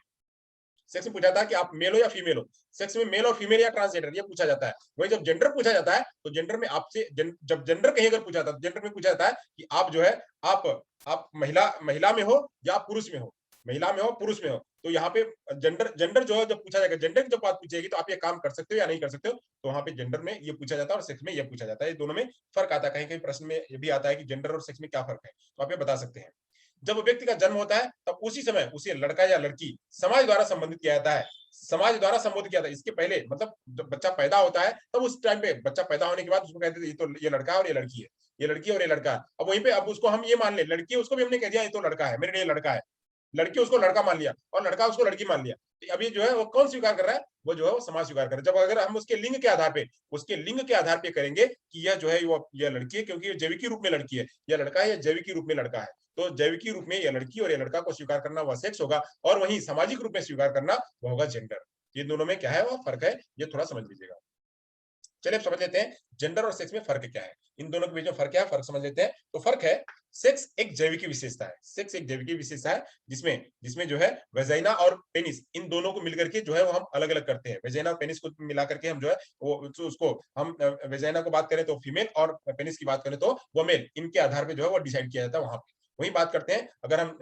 पूछा था कि आप मेल हो या फीमेल हो, सेक्स में मेल और फीमेल या ट्रांसजेंडर ये पूछा जाता है। वही जब जेंडर पूछा जाता है तो जेंडर में आपसे जब जेंडर कहीं अगर पूछा जाता है तो जेंडर में पूछा जाता है कि आप जो है आप महिला में हो या पुरुष में हो, महिला में हो पुरुष में हो। तो यहाँ पे जेंडर जेंडर जो है जब पूछा जाएगा, जेंडर की जब बात पूछेगी तो आप ये काम कर सकते हो या नहीं कर सकते हो, तो वहां पे जेंडर में ये पूछा जाता है और सेक्स में ये पूछा जाता है। ये दोनों में फर्क आता है, कहीं कहीं प्रश्न में ये भी आता है कि जेंडर और सेक्स में क्या फर्क है, तो आप ये बता सकते हैं। जब व्यक्ति का जन्म होता है तब उसी समय उसे लड़का या लड़की समाज द्वारा संबंधित किया जाता है, समाज द्वारा संबोधित किया था। इसके पहले मतलब जब बच्चा पैदा होता है तब उस टाइम पे बच्चा पैदा होने के बाद उसको कहते थे ये लड़का है और ये लड़की है, ये लड़की और ये लड़का है। अब वहीं पे अब उसको हम ये मान ले, लड़की है उसको भी हमने कह दिया ये तो लड़का है, मेरे लिए लड़का है। लड़की उसको लड़का मान लिया और लड़का उसको लड़की मान लिया। तो अभी जो है वो कौन स्वीकार कर रहा है, वो जो है वो समाज स्वीकार कर रहा है। जब अगर हम उसके लिंग के आधार पे करेंगे कि यह जो है वो यह लड़की है क्योंकि ये जैविकी रूप में लड़की है, यह लड़का है या जैविकी रूप में लड़का है। तो जैविकी रूप में यह लड़की और यह लड़का को स्वीकार करना वह सेक्स होगा, और वहीं सामाजिक रूप में स्वीकार करना वह होगा जेंडर। ये दोनों में क्या है वो फर्क है, ये थोड़ा समझ लीजिएगा। चलिए अब समझ लेते हैं जेंडर और सेक्स में फर्क क्या है, इन दोनों के बीच में फर्क क्या है, फर्क समझ लेते हैं। तो फर्क है, सेक्स एक जैविकी विशेषता है, सेक्स एक जैविकी विशेषता है जिसमें जिसमें जो है वेजाइना और पेनिस इन दोनों को मिलकर के जो है वो हम अलग अलग करते हैं। वेजाइना और पेनिस को मिला करके हम जो है वो उसको हम वेजाइना को बात करें तो फीमेल और पेनिस की बात करें तो वो मेल, इनके आधार पर जो है वो डिसाइड किया जाता है। वहां पे वही बात करते हैं, अगर हम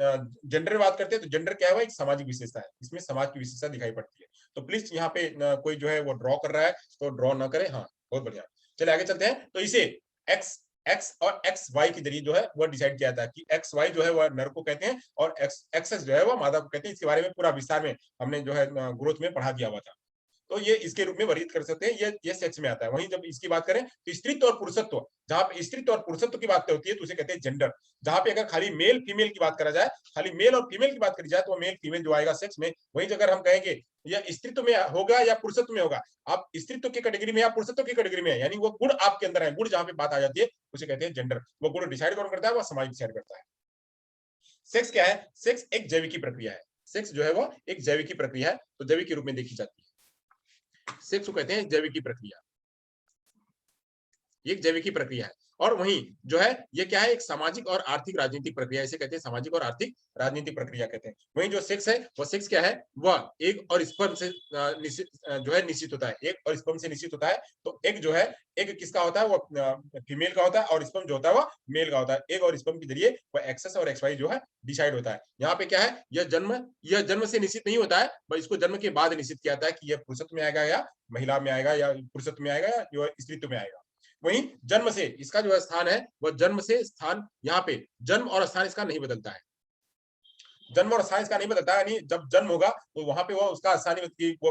जेंडर में बात करते हैं तो जेंडर क्या है, एक सामाजिक विशेषता है, इसमें समाज की विशेषता दिखाई पड़ती है। तो प्लीज यहाँ पे कोई जो है वो ड्रॉ कर रहा है तो ड्रॉ ना करे, हाँ बहुत बढ़िया। चलिए आगे चलते हैं। तो इसे एक्स एक्स और एक्स वाई के जरिए जो है वह डिसाइड किया जाता है कि एक्स वाई जो है वह नर को कहते हैं और एक्स एक्सेस जो है वह मादा को कहते हैं। इसके बारे में पूरा विस्तार में हमने जो है ग्रोथ में पढ़ा दिया हुआ था। तो ये इसके रूप में वर्णित कर सकते हैं, ये सेक्स में आता है। वहीं जब इसकी बात करें तो स्त्रीत्व और पुरुषत्व, जहां पे स्त्रीत्व और पुरुषत्व की बात होती है तो उसे कहते हैं जेंडर। जहां पे अगर खाली मेल फीमेल की बात करा जाए, खाली मेल और फीमेल की बात करी जाए तो मेल फीमेल जो आएगा सेक्स में। वहीं अगर हम कहेंगे या स्त्रीत्व में होगा या पुरुषत्व में होगा, आप स्त्रीत्व की कैटेगरी में या पुरुषत्व की कैटेगरी में है, यानी वो गुण आपके अंदर है, गुण जहां पे बात आ जाती है उसे कहते हैं जेंडर। वो गुण डिसाइड कौन करता है, वो समाज डिसाइड करता है। सेक्स क्या है, सेक्स एक जैविकी प्रक्रिया है, सेक्स जो है वो एक जैविकी प्रक्रिया है, तो जैविक के रूप में देखी जाती है। सेक्स को कहते हैं जैविकी प्रक्रिया, ये एक जैविकी प्रक्रिया है। और वहीं जो है ये क्या है, एक सामाजिक और आर्थिक राजनीतिक प्रक्रिया, इसे कहते हैं सामाजिक और आर्थिक राजनीतिक प्रक्रिया कहते हैं। वहीं जो सेक्स है वो सेक्स क्या है, वह एग और स्पर्म से जो है निश्चित होता है, एग और स्पर्म से निश्चित होता है। तो एग जो है, एग किसका होता है, वो फीमेल का होता है, और स्पर्म जो होता है वो मेल का होता है। एग और स्पर्म के जरिए वह एक्सेस और एक्स वाई जो है डिसाइड होता है। यहाँ पे क्या है, यह जन्म से निश्चित नहीं होता है, बस इसको जन्म के बाद निश्चित किया जाता है कि यह पुरुषत्व में आएगा या महिला में आएगा, या पुरुषत्व में आएगा या स्त्रीत्व में आएगा। वहीं जन्म से इसका जो स्थान है, वह जन्म से स्थान, यहाँ पे जन्म और स्थान इसका नहीं बदलता है, जन्म और स्थान इसका नहीं बदलता है। यानी जब जन्म होगा तो वहां पे वो उसका स्थान वो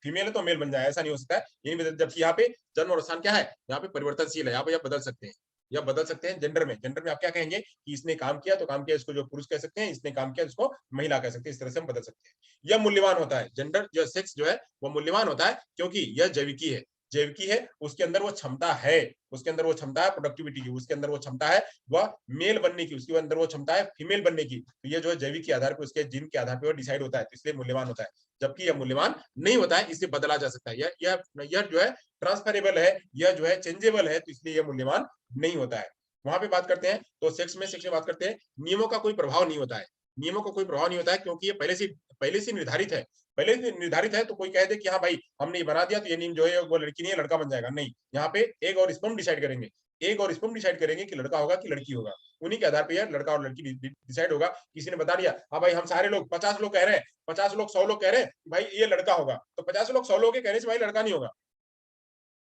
फीमेल है तो मेल बन जाए, ऐसा नहीं हो सकता है, ये नहीं बदल। जबकि यहाँ पे जन्म और स्थान क्या है, यहाँ पे परिवर्तनशील है, यहाँ पे आप बदल सकते हैं, या बदल सकते हैं। जेंडर में आप क्या कहेंगे कि इसने काम किया तो काम किया, इसको जो पुरुष कह सकते हैं, इसने काम किया इसको महिला कह सकते हैं, इस तरह से हम बदल सकते हैं। यह मूल्यवान होता है, जेंडर जो सेक्स जो है वो मूल्यवान होता है, क्योंकि यह जैविकी है, जैविकी है, उसके अंदर वो क्षमता है, उसके अंदर वो क्षमता है प्रोडक्टिविटी की, उसके अंदर वो क्षमता है वह मेल बनने की, उसके अंदर वो क्षमता है फीमेल बनने की। तो ये जो है जैविक के आधार पर, उसके जीन के आधार पर वो डिसाइड होता है, तो इसलिए मूल्यवान होता है। जबकि यह मूल्यवान नहीं होता है, इसे बदला जा सकता है, यह जो है ट्रांसफरेबल है, यह जो है चेंजेबल है, तो इसलिए यह मूल्यवान नहीं होता है। वहां पे बात करते हैं तो सेक्स में बात करते हैं, नियमों का कोई प्रभाव नहीं होता है, नियमों का कोई प्रभाव नहीं होता है, क्योंकि ये पहले से निर्धारित है, पहले से निर्धारित है। तो कोई कह दे कि हाँ भाई हमने ये बना दिया तो ये नियम जो है वो लड़की नहीं है लड़का बन जाएगा, नहीं। यहाँ पे एग और स्पर्म डिसाइड करेंगे, एग और स्पर्म डिसाइड करेंगे कि लड़का होगा कि लड़की होगा, उन्हीं के आधार पर यार लड़का और लड़की डिसाइड होगा। किसी ने बता दिया हाँ भाई हम सारे लोग 50 लोग कह रहे हैं, 50 लोग 100 लोग कह रहे हैं भाई ये लड़का होगा, तो 50 लोग 100 लोग के कहने से भाई लड़का नहीं होगा।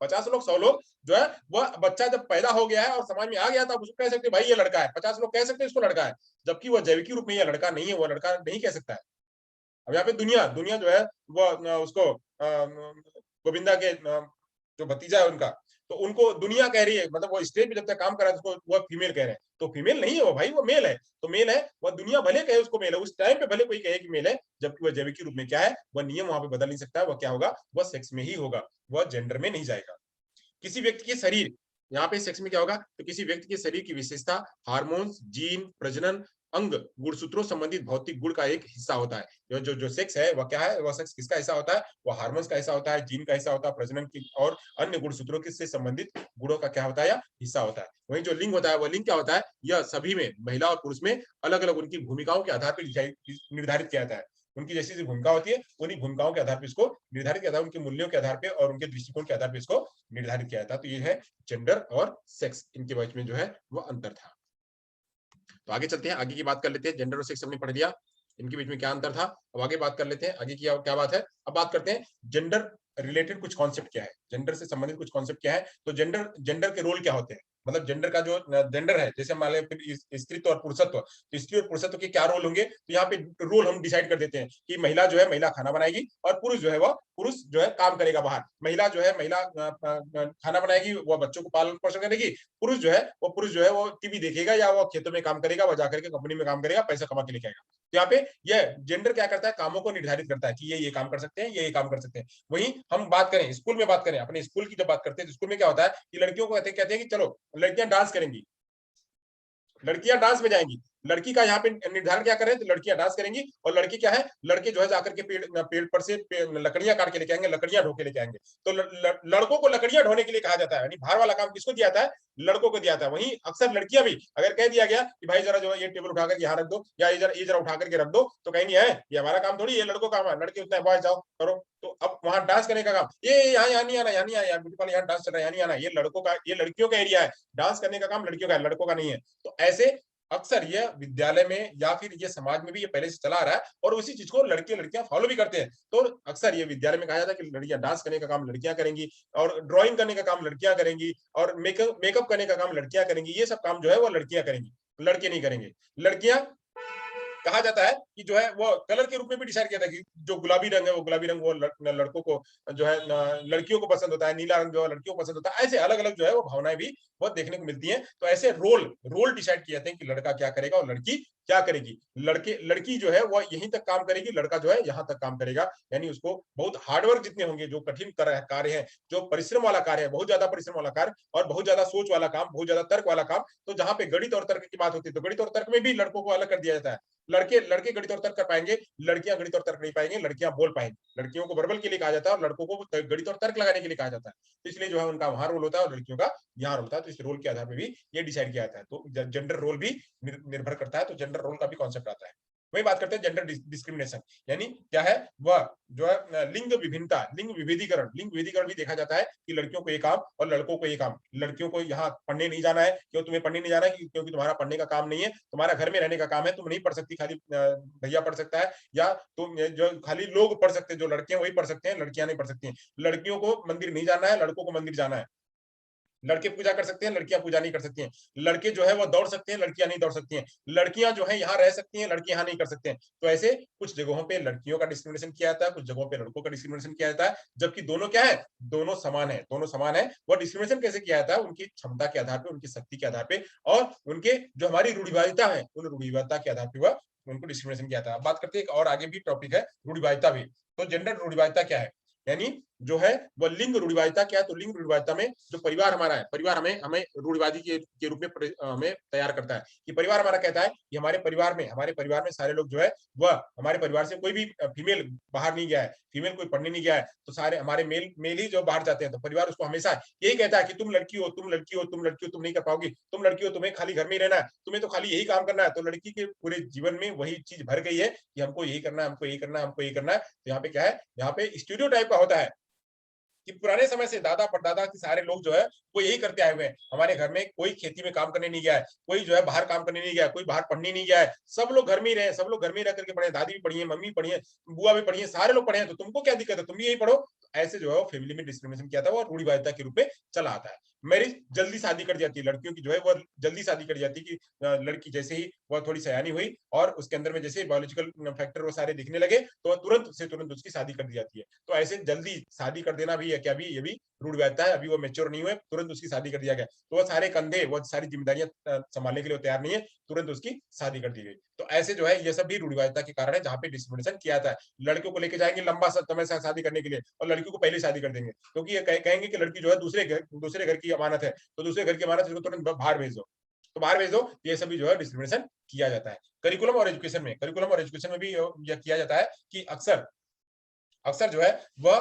50 लोग 100 लोग जो है वह बच्चा जब पैदा हो गया है और समाज में आ गया, तब उसको कह सकते भाई ये लड़का है, 50 लोग कह सकते हैं इसको लड़का है। जबकि वह जैविकी रूप में यह लड़का नहीं है, वो लड़का नहीं कह सकता है। अब यहाँ पे दुनिया दुनिया जो है वो उसको गोविंदा के जो भतीजा है उनका, तो उनको दुनिया कह रही है, मतलब वो स्टेज पे जब तक काम कर रहा है उसको वो फीमेल कह रहे हैं, तो फीमेल नहीं है वो भाई, वो मेल है। तो मेल है, वह दुनिया भले कहे उसको मेल है, उस टाइम पे भले कोई कहे कि मेल है, जबकि वह जैविक रूप में क्या है, वह नियम वहां पे बदल नहीं सकता है। वह क्या होगा, वह सेक्स में ही होगा, वह जेंडर में नहीं जाएगा। किसी व्यक्ति के शरीर, यहाँ पे सेक्स में क्या होगा, तो किसी व्यक्ति के शरीर की विशेषता, हार्मोन्स, जीन, प्रजनन अंग, गुणसूत्रों संबंधित भौतिक गुण का एक हिस्सा होता है। जो सेक्स है वह क्या है, वह सेक्स किसका हिस्सा होता है, वह हार्मोन्स का हिस्सा होता है, जीन का हिस्सा होता है, प्रजनन की और अन्य गुणसूत्रों से संबंधित गुणों का क्या होता है, या हिस्सा होता है। वहीं जो लिंग होता है, वह लिंग क्या होता है, यह सभी में, महिला और पुरुष में अलग अलग उनकी भूमिकाओं के आधार पर निर्धारित किया जाता है। उनकी जैसी जैसी भूमिका होती है, उन्हीं भूमिकाओं के आधार पर इसको निर्धारित किया जाता है, उनके मूल्यों के आधार पर और उनके दृष्टिकोण के आधार पर इसको निर्धारित किया जाता है। तो ये है जेंडर और सेक्स, इनके बीच में जो है वो अंतर था। तो आगे चलते हैं, आगे की बात कर लेते हैं। जेंडर और सेक्स हमने पढ़ लिया, इनके बीच में क्या अंतर था। अब आगे बात कर लेते हैं, आगे की क्या बात है। अब बात करते हैं जेंडर रिलेटेड कुछ कॉन्सेप्ट क्या है, जेंडर से संबंधित कुछ कॉन्सेप्ट क्या है। तो जेंडर के रोल क्या होते हैं, मतलब जेंडर का जो जेंडर है, जैसे मान लें स्त्रीत्व और पुरुषत्व, तो स्त्री और पुरुषत्व के क्या रोल होंगे, तो यहाँ पे रोल हम डिसाइड कर देते हैं कि महिला जो है महिला खाना बनाएगी, और पुरुष जो है वह पुरुष जो है काम करेगा बाहर। महिला जो है महिला खाना बनाएगी, वह बच्चों को पालन पोषण करेगी। पुरुष जो है वो टीवी देखेगा, या वो खेतों में काम करेगा, वह जाकर के कंपनी में काम करेगा, पैसा कमा के लेके आएगा। तो यहाँ पे यह जेंडर क्या करता है, कामों को निर्धारित करता है कि ये काम कर सकते हैं, ये काम कर सकते हैं। वहीं हम बात करें स्कूल में, बात करें अपने स्कूल की जब बात करते हैं, तो स्कूल में क्या होता है कि लड़कियों को कहते हैं कि चलो लड़कियां डांस करेंगी, लड़कियां डांस में जाएंगी। लड़की का यहाँ पे निर्धारण क्या करें, तो लड़कियां डांस करेंगी, और लड़के क्या है, लड़के जो है जाकर के पेड़ पर से लकड़ियां काट के लेके आएंगे, लकड़ियां ढो के लेके आएंगे। तो लड़कों को लकड़ियां ढोने के लिए कहा जाता है, यानी भार वाला काम किसको दिया जाता है, लड़कों को दिया जाता है। वहीं अक्सर लड़कियां भी अगर कह दिया गया कि भाई जरा जो है ये टेबल उठाकर यहाँ रख दो, या ये जरा उठा करके रख दो, तो कहेंगे है ये हमारा काम थोड़ी, ये लड़कों का काम है, लड़के उतना बॉयज जाओ करो। तो अब वहां डांस करने का काम, ये यहाँ नहीं आना, यहाँ नहीं आना, ब्यूटी पार्लर यहाँ डांस चल रहा है, यहाँ नहीं आना, ये लड़कों का, ये लड़कियों का एरिया है, डांस करने का काम लड़कियों का है, लड़कों का नहीं है। तो ऐसे अक्सर यह विद्यालय में या फिर ये समाज में भी ये पहले से चला आ रहा है, और उसी चीज को लड़के लड़कियां फॉलो भी करते हैं। तो अक्सर ये विद्यालय में कहा जाता है कि लड़कियां डांस करने का काम लड़कियां करेंगी, और ड्राइंग करने का काम लड़कियां करेंगी, और मेकअप करने का काम लड़कियां करेंगी। ये सब काम जो है वो लड़कियां करेंगी, लड़के नहीं करेंगे। लड़कियां कहा जाता है कि जो है वो कलर के रूप में भी डिसाइड किया था कि जो गुलाबी रंग है, वो गुलाबी रंग वो लड़कों को जो है लड़कियों को पसंद होता है, नीला रंग जो है लड़कियों को पसंद होता है। ऐसे अलग अलग जो है वो भावनाएं भी बहुत देखने को मिलती हैं। तो ऐसे रोल डिसाइड किए जाते हैं कि लड़का क्या करेगा और लड़की क्या करेगी। लड़की जो है वो यहीं तक काम करेगी, लड़का जो है यहाँ तक काम करेगा। यानी उसको बहुत हार्डवर्क जितने होंगे, जो कठिन कार्य है, जो परिश्रम वाला कार्य है, बहुत ज्यादा परिश्रम वाला कार्य, और बहुत ज्यादा सोच वाला काम, बहुत ज्यादा तर्क वाला काम, तो जहाँ पे गणित और तर्क की बात होती है, तो गणित और तर्क में भी लड़कों को अलग कर दिया जाता है। लड़के गणित और तर्क कर पाएंगे, लड़कियां गणित और तर्क नहीं पाएंगे, लड़कियां बोल पाएंगी। लड़कियों को वर्बल के लिए कहा जाता है, और लड़कों को गणित और तर्क लगाने के लिए कहा जाता है। तो इसलिए जो है उनका वहां रोल होता है और लड़कियों का यहाँ रोल होता है। तो इस रोल के आधार पर भी ये डिसाइड किया जाता है। तो जेंडर रोल भी निर्भर करता है, तो जेंडर रोल का भी कॉन्सेप्ट आता है। वही बात करते हैं जेंडर डिस्क्रिमिनेशन, यानी क्या है, वह जो है लिंग विभिन्नता, लिंग विभेदीकरण भी देखा जाता है कि लड़कियों को ये काम और लड़कों को ये काम। लड़कियों को यहाँ पढ़ने नहीं जाना है, क्यों तुम्हें पढ़ने नहीं जाना है, क्योंकि तुम्हारा पढ़ने का काम नहीं है, तुम्हारा घर में रहने का काम है, तुम नहीं पढ़ सकती, खाली भैया पढ़ सकता है, या तुम जो खाली लोग पढ़ सकते हैं, जो लड़के हैं वही पढ़ सकते हैं, लड़कियां नहीं पढ़ सकती हैं। लड़कियों को मंदिर नहीं जाना है, लड़कों को मंदिर जाना है। लड़के पूजा कर सकते हैं, लड़कियां पूजा नहीं कर सकती हैं। लड़के जो है वो दौड़ सकते हैं, लड़कियां नहीं दौड़ सकती हैं। लड़कियां जो है यहाँ रह सकती हैं, लड़के यहाँ नहीं कर सकते हैं। तो ऐसे कुछ जगहों पे लड़कियों का डिस्क्रिमिनेशन किया जाता है, कुछ जगहों पे लड़कों का डिस्क्रिमिनेशन किया जाता है, जबकि दोनों क्या है, दोनों समान है, दोनों समान है। वो डिस्क्रिमिनेशन कैसे किया जाता है, उनकी क्षमता के आधार पर, उनकी शक्ति के आधार पर, और उनके जो हमारी रूढ़िवादिता है, उन रूढ़िवादिता के आधार पर वह उनको डिस्क्रिमिनेशन किया था। अब बात करते हैं एक और आगे भी टॉपिक है, रूढ़िवादिता भी। तो जेंडर रूढ़िवादिता क्या है, यानी जो है वह लिंग रूढ़िवादिता क्या है। तो लिंग रूढ़िवादिता में जो परिवार हमारा है, परिवार हमें हमें रूढ़िवादी के रूप में हमें तैयार करता है। कि परिवार हमारा कहता है कि हमारे परिवार में सारे लोग जो है वह, हमारे परिवार से कोई भी फीमेल बाहर नहीं गया है, फीमेल कोई पढ़ने नहीं गया है, तो सारे हमारे मेल ही जो बाहर जाते हैं। तो परिवार उसको हमेशा यही कहता है कि तुम लड़की हो, तुम लड़की हो, तुम लड़की हो, तुम नहीं कर पाओगी, तुम लड़की हो, तुम्हें खाली घर में ही रहना है, तुम्हें तो खाली यही काम करना है। तो लड़की के पूरे जीवन में वही चीज भर गई है कि हमको यही करना है, हमको यही करना है, हमको यही करना है। तो यहाँ पे क्या है, यहाँ पे स्टीरियोटाइप का होता है कि पुराने समय से दादा परदादा के सारे लोग जो है वो यही करते आए हुए हैं। हमारे घर में कोई खेती में काम करने नहीं गया है, कोई जो है बाहर काम करने नहीं गया, कोई बाहर पढ़ने नहीं गया है, सब लोग घर में ही रहे, सब लोग घर में रह करके पढ़े, दादी भी पढ़ी है, मम्मी पढ़ी है, बुआ भी पढ़ी है, सारे लोग पढ़े हैं, तो तुमको क्या दिक्कत है, तुम भी यही पढ़ो। ऐसे जो है वो फैमिली में डिस्क्रिमिनेशन किया था, वो रूढ़िवादिता के रूप में चला आता है। मैरिज जल्दी शादी कर जाती है लड़कियों की, जो है वो जल्दी शादी कर जाती है कि लड़की जैसे ही वह थोड़ी सयानी हुई और उसके अंदर में जैसे बायोलॉजिकल फैक्टर वो सारे दिखने लगे तो तुरंत से तुरंत उसकी शादी कर दी जाती है। तो ऐसे जल्दी शादी कर देना भी है क्या, भी ये भी रूढ़िवादिता है। अभी वो मेच्योर नहीं हुए, तुरंत उसकी शादी कर दिया गया, तो वो सारे कंधे, वो सारी जिम्मेदारियां संभालने के लिए तैयार नहीं है, तुरंत उसकी शादी कर दी गई। तो ऐसे जो है ये सब भी रूढ़िवादिता के कारण है, जहाँ पे डिस्क्रिमिनेशन किया जाता है। लड़कियों को लेके जाएंगे लंबा समय से शादी करने के लिए और लड़कियों को पहले शादी कर देंगे, क्योंकि ये कहेंगे कि लड़की जो है दूसरे घर की अमानत है, तो दूसरे घर की अमानत इसको तुरंत बाहर भेज दो, तो बाहर भेज दो। ये सभी जो है डिस्क्रिमिनेशन किया जाता है। करिकुलम और एजुकेशन में भी यह किया जाता है कि अक्सर अक्सर जो है वह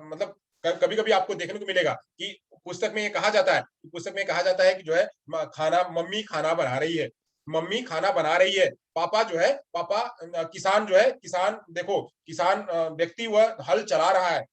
मतलब कभी कभी आपको देखने को मिलेगा कि पुस्तक में ये कहा जाता है, कि जो है खाना, मम्मी खाना बना रही है, मम्मी खाना बना रही है, पापा जो है, किसान जो है, किसान देखो, किसान व्यक्ति वह हल चला रहा है,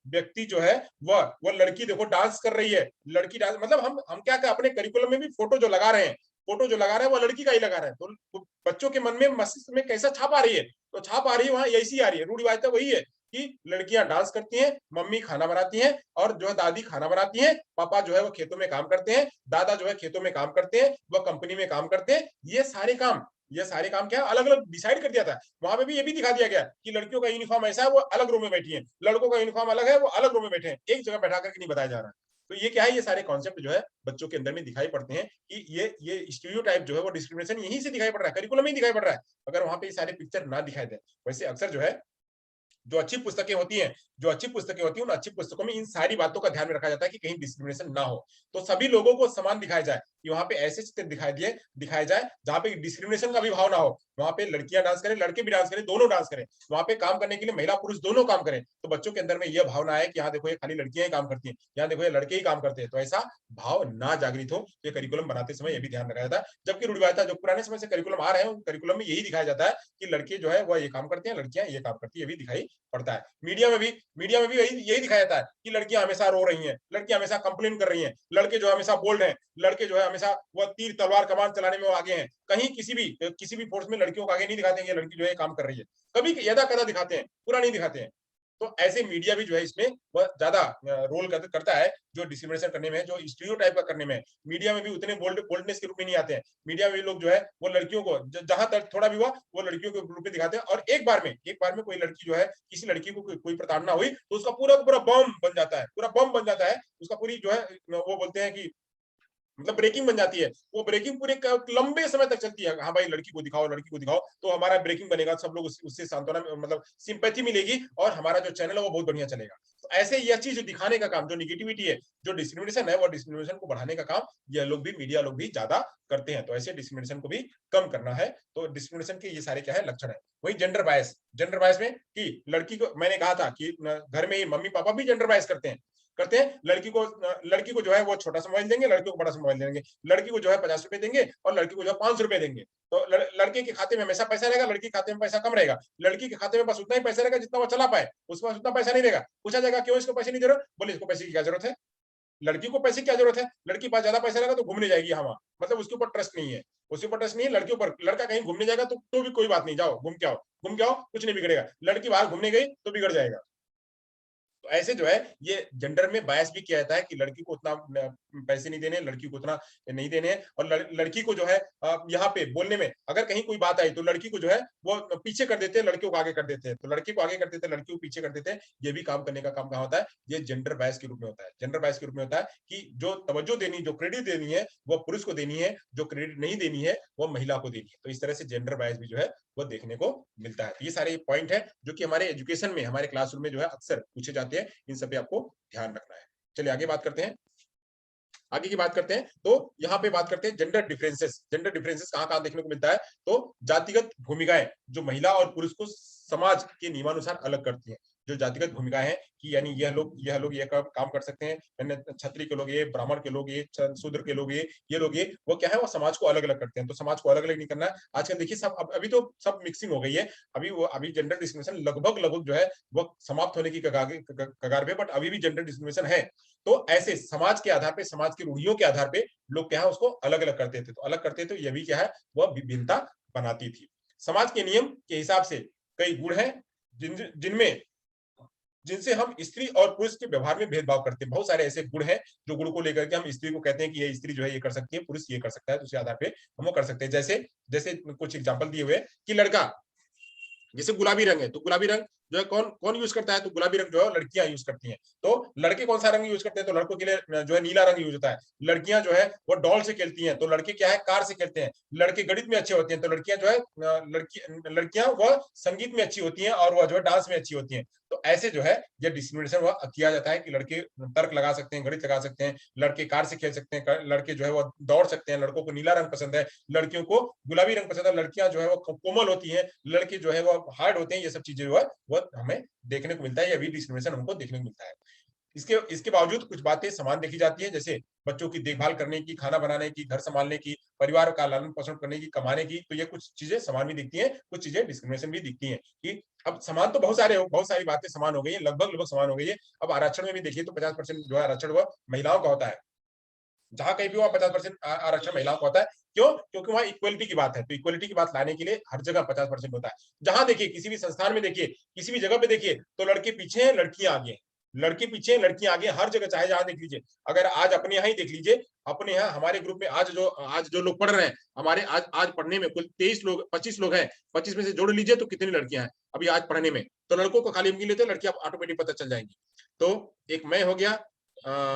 व्यक्ति जो है वह लड़की देखो डांस कर रही है, लड़की डांस, मतलब हम क्या अपने करिकुलम में भी फोटो जो लगा रहे हैं, वो लड़की का ही लगा रहे हैं, तो बच्चों के मन में, मस्तिष्क में कैसा छाप आ रही है, तो छाप आ रही है वहां ऐसी आ रही है, रूढ़िवादिता वही है कि लड़कियां डांस करती हैं, मम्मी खाना बनाती हैं, और जो है दादी खाना बनाती हैं, पापा जो है वो खेतों में काम करते हैं, दादा जो है खेतों में काम करते हैं, वह कंपनी में काम करते हैं। ये सारे काम क्या अलग अलग डिसाइड कर दिया था। वहां पे भी ये भी दिखा दिया गया कि लड़कियों का यूनिफॉर्म ऐसा है, वो अलग रूम में बैठी है, लड़कों का यूनिफॉर्म अलग है, वो अलग रूम में बैठे हैं, एक जगह बैठा करके नहीं बताया जा रहा है। तो ये क्या है, ये सारे कॉन्सेप्ट जो है बच्चों के अंदर में दिखाई पड़ते हैं कि ये स्टीरियोटाइप जो है वो डिस्क्रिमिनेशन यहीं से दिखाई पड़ रहा है, करिकुलम में ही दिखाई पड़ रहा है, अगर वहां पे ये सारे पिक्चर ना दिखाई दे। वैसे अक्सर जो है जो अच्छी पुस्तकें होती हैं, उन अच्छी पुस्तकों में इन सारी बातों का ध्यान में रखा जाता है कि कहीं डिस्क्रिमिनेशन ना हो, तो सभी लोगों को समान दिखाया जाए, कि वहां पे ऐसे चित्र दिखाए जाए जहां पे डिस्क्रिमिनेशन का भी भाव ना हो, वहां पे लड़कियां डांस करें, लड़के भी डांस करें, दोनों डांस करें, वहां पे काम करने के लिए महिला पुरुष दोनों काम करें, तो बच्चों के अंदर में यह भावना है कि यहाँ देखो ये खाली लड़कियां ही काम करती हैं, यहाँ देखो ये लड़के ही काम करते हैं, तो ऐसा भाव ना जागृत हो, ये करिकुलम बनाते समय ये भी ध्यान रखा जाता है। जबकि रूढ़िवादिता जो पुराने समय से करिकुलम आ रहे हैं, करिकुलम में यही दिखाया जाता है कि लड़के जो है वह ये काम करते हैं, लड़कियां ये काम करती है, ये भी दिखाई पड़ता है। मीडिया में भी यही दिखाया जाता है कि लड़कियां हमेशा रो रही हैं, लड़कियां हमेशा कंप्लेन कर रही हैं, लड़के जो है हमेशा बोल्ड हैं, लड़के जो है हमेशा वो तीर तलवार कमान चलाने में वो आगे हैं, कहीं किसी भी फोर्स में लड़कियों को आगे नहीं दिखाते हैं कि लड़की जो है काम कर रही है, कभी यदा कदा दिखाते हैं, पूरा नहीं दिखाते हैं। तो ऐसे मीडिया भी जो है इसमें वह ज्यादा रोल करता है, जो डिस्क्रिमिनेशन करने में, जो स्टीरियोटाइप का करने में। मीडिया में भी उतने बोल्डनेस के रूप में नहीं आते हैं, मीडिया में भी लोग जो है वो लड़कियों को जहां तक थोड़ा भी हुआ वो लड़कियों के रूप में दिखाते हैं, और एक बार में कोई लड़की जो है, किसी लड़की को कोई प्रताड़ना हुई तो उसका पूरा बम बन जाता है, उसका पूरी जो है वो बोलते हैं कि मतलब ब्रेकिंग बन जाती है, वो ब्रेकिंग पूरे लंबे समय तक चलती है, हाँ भाई लड़की को दिखाओ तो हमारा ब्रेकिंग बनेगा, सब लोग उससे सांत्वना, मतलब सिंपैथी मिलेगी और हमारा जो चैनल है वो बहुत बढ़िया चलेगा। तो ऐसे यह चीज दिखाने का काम, जो निगेटिविटी है, जो डिस्क्रिमिनेशन है, वो डिस्क्रिमिनेशन को बढ़ाने का काम यह लोग भी, मीडिया लोग भी ज्यादा करते हैं। तो ऐसे डिस्क्रिमिनेशन को भी कम करना है, तो डिस्क्रिमिनेशन के ये सारे क्या है लक्षण है। वही जेंडर बायस में कि लड़की को, मैंने कहा था कि घर में ही मम्मी पापा भी जेंडर बायस करते हैं। लड़की को जो है वो छोटा सा मोबाइल देंगे, लड़के को बड़ा सा मोबाइल देंगे, लड़की को जो है 50 रुपए देंगे और लड़की को जो है 500 रुपए देंगे। तो लड़के के खाते में हमेशा पैसा रहेगा, लड़की के खाते में पैसा कम रहेगा, लड़की के खाते में बस उतना ही पैसा रहेगा जितना वो चला पाए, उसके पास उतना पैसा नहीं रहेगा। पूछा जाएगा क्यों इसको पैसे नहीं दे रहे, बोले इसको पैसे की क्या जरूरत है, लड़की को पैसे की क्या जरूरत है, लड़की के पास ज्यादा पैसा रहेगा तो घूमने जाएगी, हाँ मतलब उसके ऊपर ट्रस्ट नहीं है, लड़के ऊपर। लड़का कहीं घूमने जाएगा तो भी कोई बात नहीं, जाओ घूम के आओ, कुछ नहीं बिगड़ेगा। लड़की बाहर घूमने गई तो बिगड़ जाएगा। तो ऐसे जो है ये जेंडर में बायस भी किया जाता है कि लड़की को उतना पैसे नहीं देने, लड़की को उतना नहीं देने, और लड़की को जो है यहाँ पे बोलने में अगर कहीं कोई बात आई तो लड़की को जो है वो पीछे कर देते हैं, लड़कियों को आगे कर देते हैं, तो लड़की को आगे कर देते हैं, लड़की को पीछे कर देते हैं। ये भी काम करने का काम कहाँ होता है, ये जेंडर बायस के रूप में होता है। जेंडर बायस के रूप में होता है कि जो तवज्जो देनी, जो क्रेडिट देनी है वो पुरुष को देनी है, जो क्रेडिट नहीं देनी है वो महिला को देनी है। तो इस तरह से जेंडर बायस भी जो है वो देखने को मिलता है। ये सारे पॉइंट है जो कि हमारे एजुकेशन में, हमारे क्लासरूम में जो है अक्सर पूछे जाते हैं, इन सब पे आपको ध्यान रखना है। चलिए आगे बात करते हैं। तो यहाँ पे बात करते हैं जेंडर डिफरेंसेस कहाँ कहाँ देखने को मिलता है। तो जातिगत भूमिकाएं जो महिला और पुरुष को समाज के नियमानुसार अलग करती हैं, जो जातिगत भूमिकाएं हैं कि यानी यह लोग ये काम कर सकते हैं, यानी क्षत्रिय के लोग ये, ब्राह्मण के लोग ये, शूद्र के लोग ये लोग ये, वो क्या है वो समाज को अलग अलग करते हैं। तो समाज को अलग अलग नहीं करना है। आजकल देखिए सब अभी तो सब मिक्सिंग हो गई है, अभी जेंडर डिस्क्रिमिनेशन लगभग जो है वो समाप्त होने की कगार पे, बट अभी भी जेंडर डिस्क्रिमिनेशन है। तो ऐसे समाज के आधार पे, समाज की रूढ़ियों के आधार पे लोग क्या है उसको अलग अलग करते थे। तो अलग करते थे, यह भी क्या है वह विभिन्नता बनाती थी। समाज के नियम के हिसाब से कई गुण हैं जिनमें जिनसे हम स्त्री और पुरुष के व्यवहार में भेदभाव करते हैं। बहुत सारे ऐसे गुण हैं जो गुण को लेकर के हम स्त्री को कहते हैं कि ये स्त्री जो है ये कर सकती है, पुरुष ये कर सकता है, तो उसी आधार पे हम वो कर सकते हैं। जैसे जैसे कुछ एग्जाम्पल दिए हुए कि लड़का, जैसे गुलाबी रंग है तो गुलाबी रंग जो है कौन कौन यूज करता है, तो गुलाबी रंग जो है लड़कियां यूज करती हैं। तो लड़के कौन सा रंग यूज करते हैं, तो लड़कों के लिए जो है नीला रंग यूज होता है। लड़कियां जो है वो डॉल से खेलती हैं, तो लड़के क्या है कार से खेलते हैं। लड़के गणित में अच्छे होते हैं, तो लड़कियां जो है लड़कियां वह संगीत में अच्छी होती हैं और वह जो है डांस में अच्छी होती हैं। तो ऐसे जो है ये डिस्क्रिमिनेशन वह किया जाता है कि लड़के तर्क लगा सकते हैं, गणित लगा सकते हैं, लड़के कार से खेल सकते हैं, लड़के जो है वो दौड़ सकते हैं, लड़कों को नीला रंग पसंद है, लड़कियों को गुलाबी रंग पसंद है, लड़कियां जो है वो कोमल होती हैं, लड़के जो है वो हार्ड होते हैं। ये सब चीजें जो है वो हमें देखने को मिलता है, या भी डिस्क्रिमिनेशन हमको देखने को मिलता है। इसके इसके बावजूद कुछ बातें समान देखी जाती है, जैसे बच्चों की देखभाल करने की, खाना बनाने की, घर संभालने की, परिवार का लालन पोषण करने की, कमाने की, तो ये कुछ चीजें समान भी दिखती हैं, कुछ चीजें डिस्क्रिमिनेशन भी दिखती हैं। कि अब समान तो बहुत सारी बातें समान हो गई है, लगभग समान हो गई है। अब आरक्षण में भी देखिए तो 50% जो है आरक्षण वह महिलाओं का होता है। जहां कहीं भी वहां 50% आरक्षण महिलाओं को होता है। क्यों? क्योंकि वहां इक्वलिटी की बात है, तो इक्वलिटी की बात लाने के लिए हर जगह 50% होता है। जहां देखिए किसी भी संस्थान में देखिए, किसी भी जगह पे देखिए, तो लड़के पीछे हैं, लड़कियां आगे हैं, लड़के पीछे हैं, लड़कियां आगे, हर जगह चाहे जहां देख लीजिए। अगर आज अपने यहाँ ही देख लीजिए, अपने यहाँ हमारे ग्रुप में आज जो लोग पढ़ रहे हैं, हमारे आज आज पढ़ने में कुल 23 लोग 25 लोग हैं, 25 में से जोड़ लीजिए तो कितनी लड़कियां हैं अभी आज पढ़ने में। तो लड़कों को खाली हम गिन लेते हैं, लड़कियां ऑटोमेटिक पता चल जाएंगी। तो एक मैं हो गया,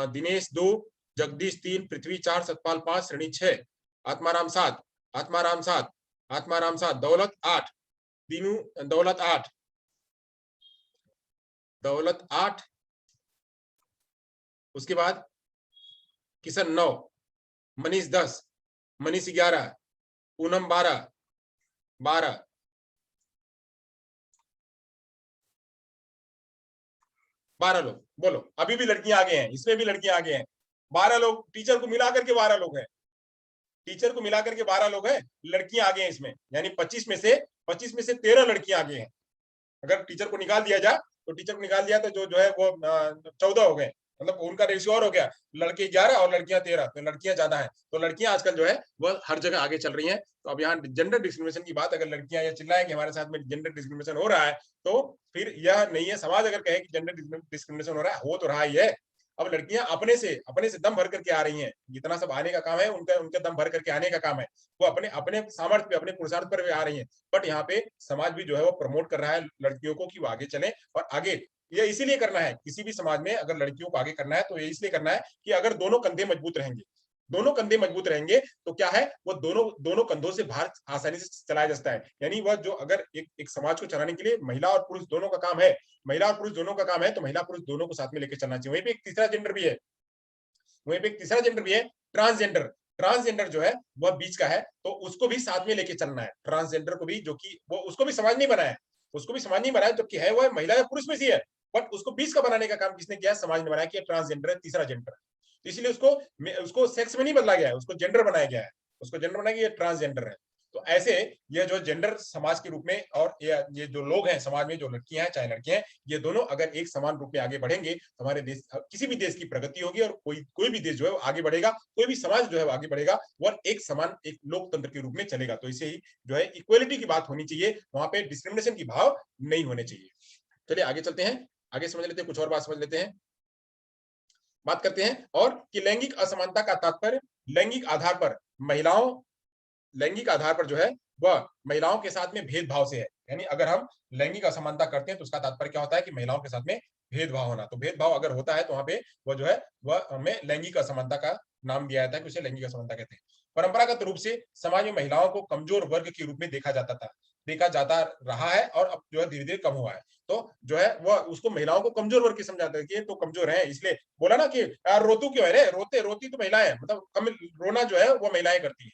दिनेश 2, जगदीश 3, पृथ्वी 4, सतपाल 5, श्रेणी 6, आत्माराम 7, आत्माराम 7, आत्माराम 7, दौलत 8, दीनू दौलत 8, दौलत 8, उसके बाद किशन 9, मनीष 10, मनीष 11, पूनम 12, 12, 12 लोग। बोलो, अभी भी लड़कियां आगे हैं, इसमें भी लड़कियां आगे हैं। 12 लोग, टीचर को मिलाकर के 12 लोग हैं, टीचर को मिलाकर के 12 लोग हैं, लड़कियां आगे हैं इसमें, यानी 25 में से 13 लड़कियां आगे हैं। अगर टीचर को निकाल दिया जाए, तो टीचर को निकाल दिया तो जो है वो 14 हो गए, मतलब उनका रेशियो और हो गया, लड़के 11 और लड़कियां 13, तो लड़कियां ज्यादा है। तो लड़कियां आजकल जो है वह हर जगह आगे चल रही हैं। तो अब यहाँ जेंडर डिस्क्रिमिनेशन की बात, अगर लड़कियां ये चिल्लाएं कि हमारे साथ में जेंडर डिस्क्रिमिनेशन हो रहा है, तो फिर यह नहीं है। समाज अगर कहे कि जेंडर डिस्क्रिमिनेशन हो रहा है, हो तो रहा ही है। अब लड़कियां अपने से दम भर करके आ रही हैं, जितना सब आने का काम है उनका, उनके दम भर करके आने का काम है। वो अपने अपने सामर्थ्य पे, अपने पुरुषार्थ पर भी आ रही हैं। बट यहाँ पे समाज भी जो है वो प्रमोट कर रहा है लड़कियों को कि वो आगे चले, और आगे ये इसीलिए करना है, किसी भी समाज में अगर लड़कियों को आगे करना है तो ये इसलिए करना है कि अगर दोनों कंधे मजबूत रहेंगे, दोनों कंधे मजबूत रहेंगे, तो क्या है, वो दोनों दोनों कंधों से भार आसानी से चलाया जा सकता है। यानी वह जो अगर एक समाज को चलाने के लिए महिला और पुरुष दोनों का काम है, महिला और पुरुष दोनों का काम है, तो महिला पुरुष दोनों को साथ में लेकर चलना चाहिए। वहीं पे एक तीसरा जेंडर भी है, वहीं पे एक तीसरा जेंडर भी है, ट्रांसजेंडर। ट्रांसजेंडर जो है वह बीच का है, तो उसको भी साथ में लेके चलना है। ट्रांसजेंडर को भी, जो कि वो उसको भी समाज नहीं बनाया है, उसको भी समाज नहीं बनाया, जो कि है वो महिला या पुरुष में से है, बट उसको बीच का बनाने का काम किसने किया, समाज ने बनाया कि ट्रांसजेंडर है, तीसरा जेंडर है। तो इसलिए उसको उसको सेक्स में नहीं बदला गया है, उसको जेंडर बनाया गया है, उसको जेंडर बनाया गया, ट्रांसजेंडर है। तो ऐसे ये जो जेंडर समाज के रूप में, और ये जो लोग हैं समाज में, जो लड़कियां हैं चाहे लड़के हैं, ये दोनों अगर एक समान रूप में आगे बढ़ेंगे, तो हमारे देश, किसी भी देश की प्रगति होगी, और कोई भी देश जो है वो आगे बढ़ेगा, कोई भी समाज जो है वो आगे बढ़ेगा, और एक समान एक लोकतंत्र के रूप में चलेगा। तो इसे ही जो है इक्वलिटी की बात होनी चाहिए, वहां पे डिस्क्रिमिनेशन की भाव नहीं होने चाहिए। चलिए आगे चलते हैं, आगे समझ लेते हैं, कुछ और बात समझ लेते हैं, बात करते हैं। और कि लैंगिक असमानता का तात्पर्य लैंगिक आधार पर महिलाओं, लैंगिक आधार पर जो है वह महिलाओं के साथ में भेदभाव से है। यानी अगर हम लैंगिक असमानता करते हैं तो उसका तात्पर्य क्या होता है कि महिलाओं के साथ में भेदभाव होना। तो भेदभाव अगर होता है तो वहां पे वह जो है वह हमें लैंगिक असमानता का नाम दिया जाता है कि उसे लैंगिक असमानता कहते हैं। परंपरागत रूप से समाज में महिलाओं को कमजोर वर्ग के रूप में देखा जाता रहा है, और अब जो है धीरे धीरे कम हुआ है। तो जो है वह उसको महिलाओं को कमजोर वर्ग की समझाता है कि ये तो कमजोर है, इसलिए बोला ना कि यार रोतू क्यों है रे, रोती तो महिलाएं, मतलब कम रोना जो है वो महिलाएं करती है।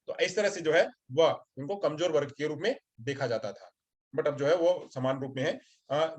तो इस तरह से जो है वह उनको कमजोर वर्ग के रूप में देखा जाता था, बट अब जो है वो समान रूप में है।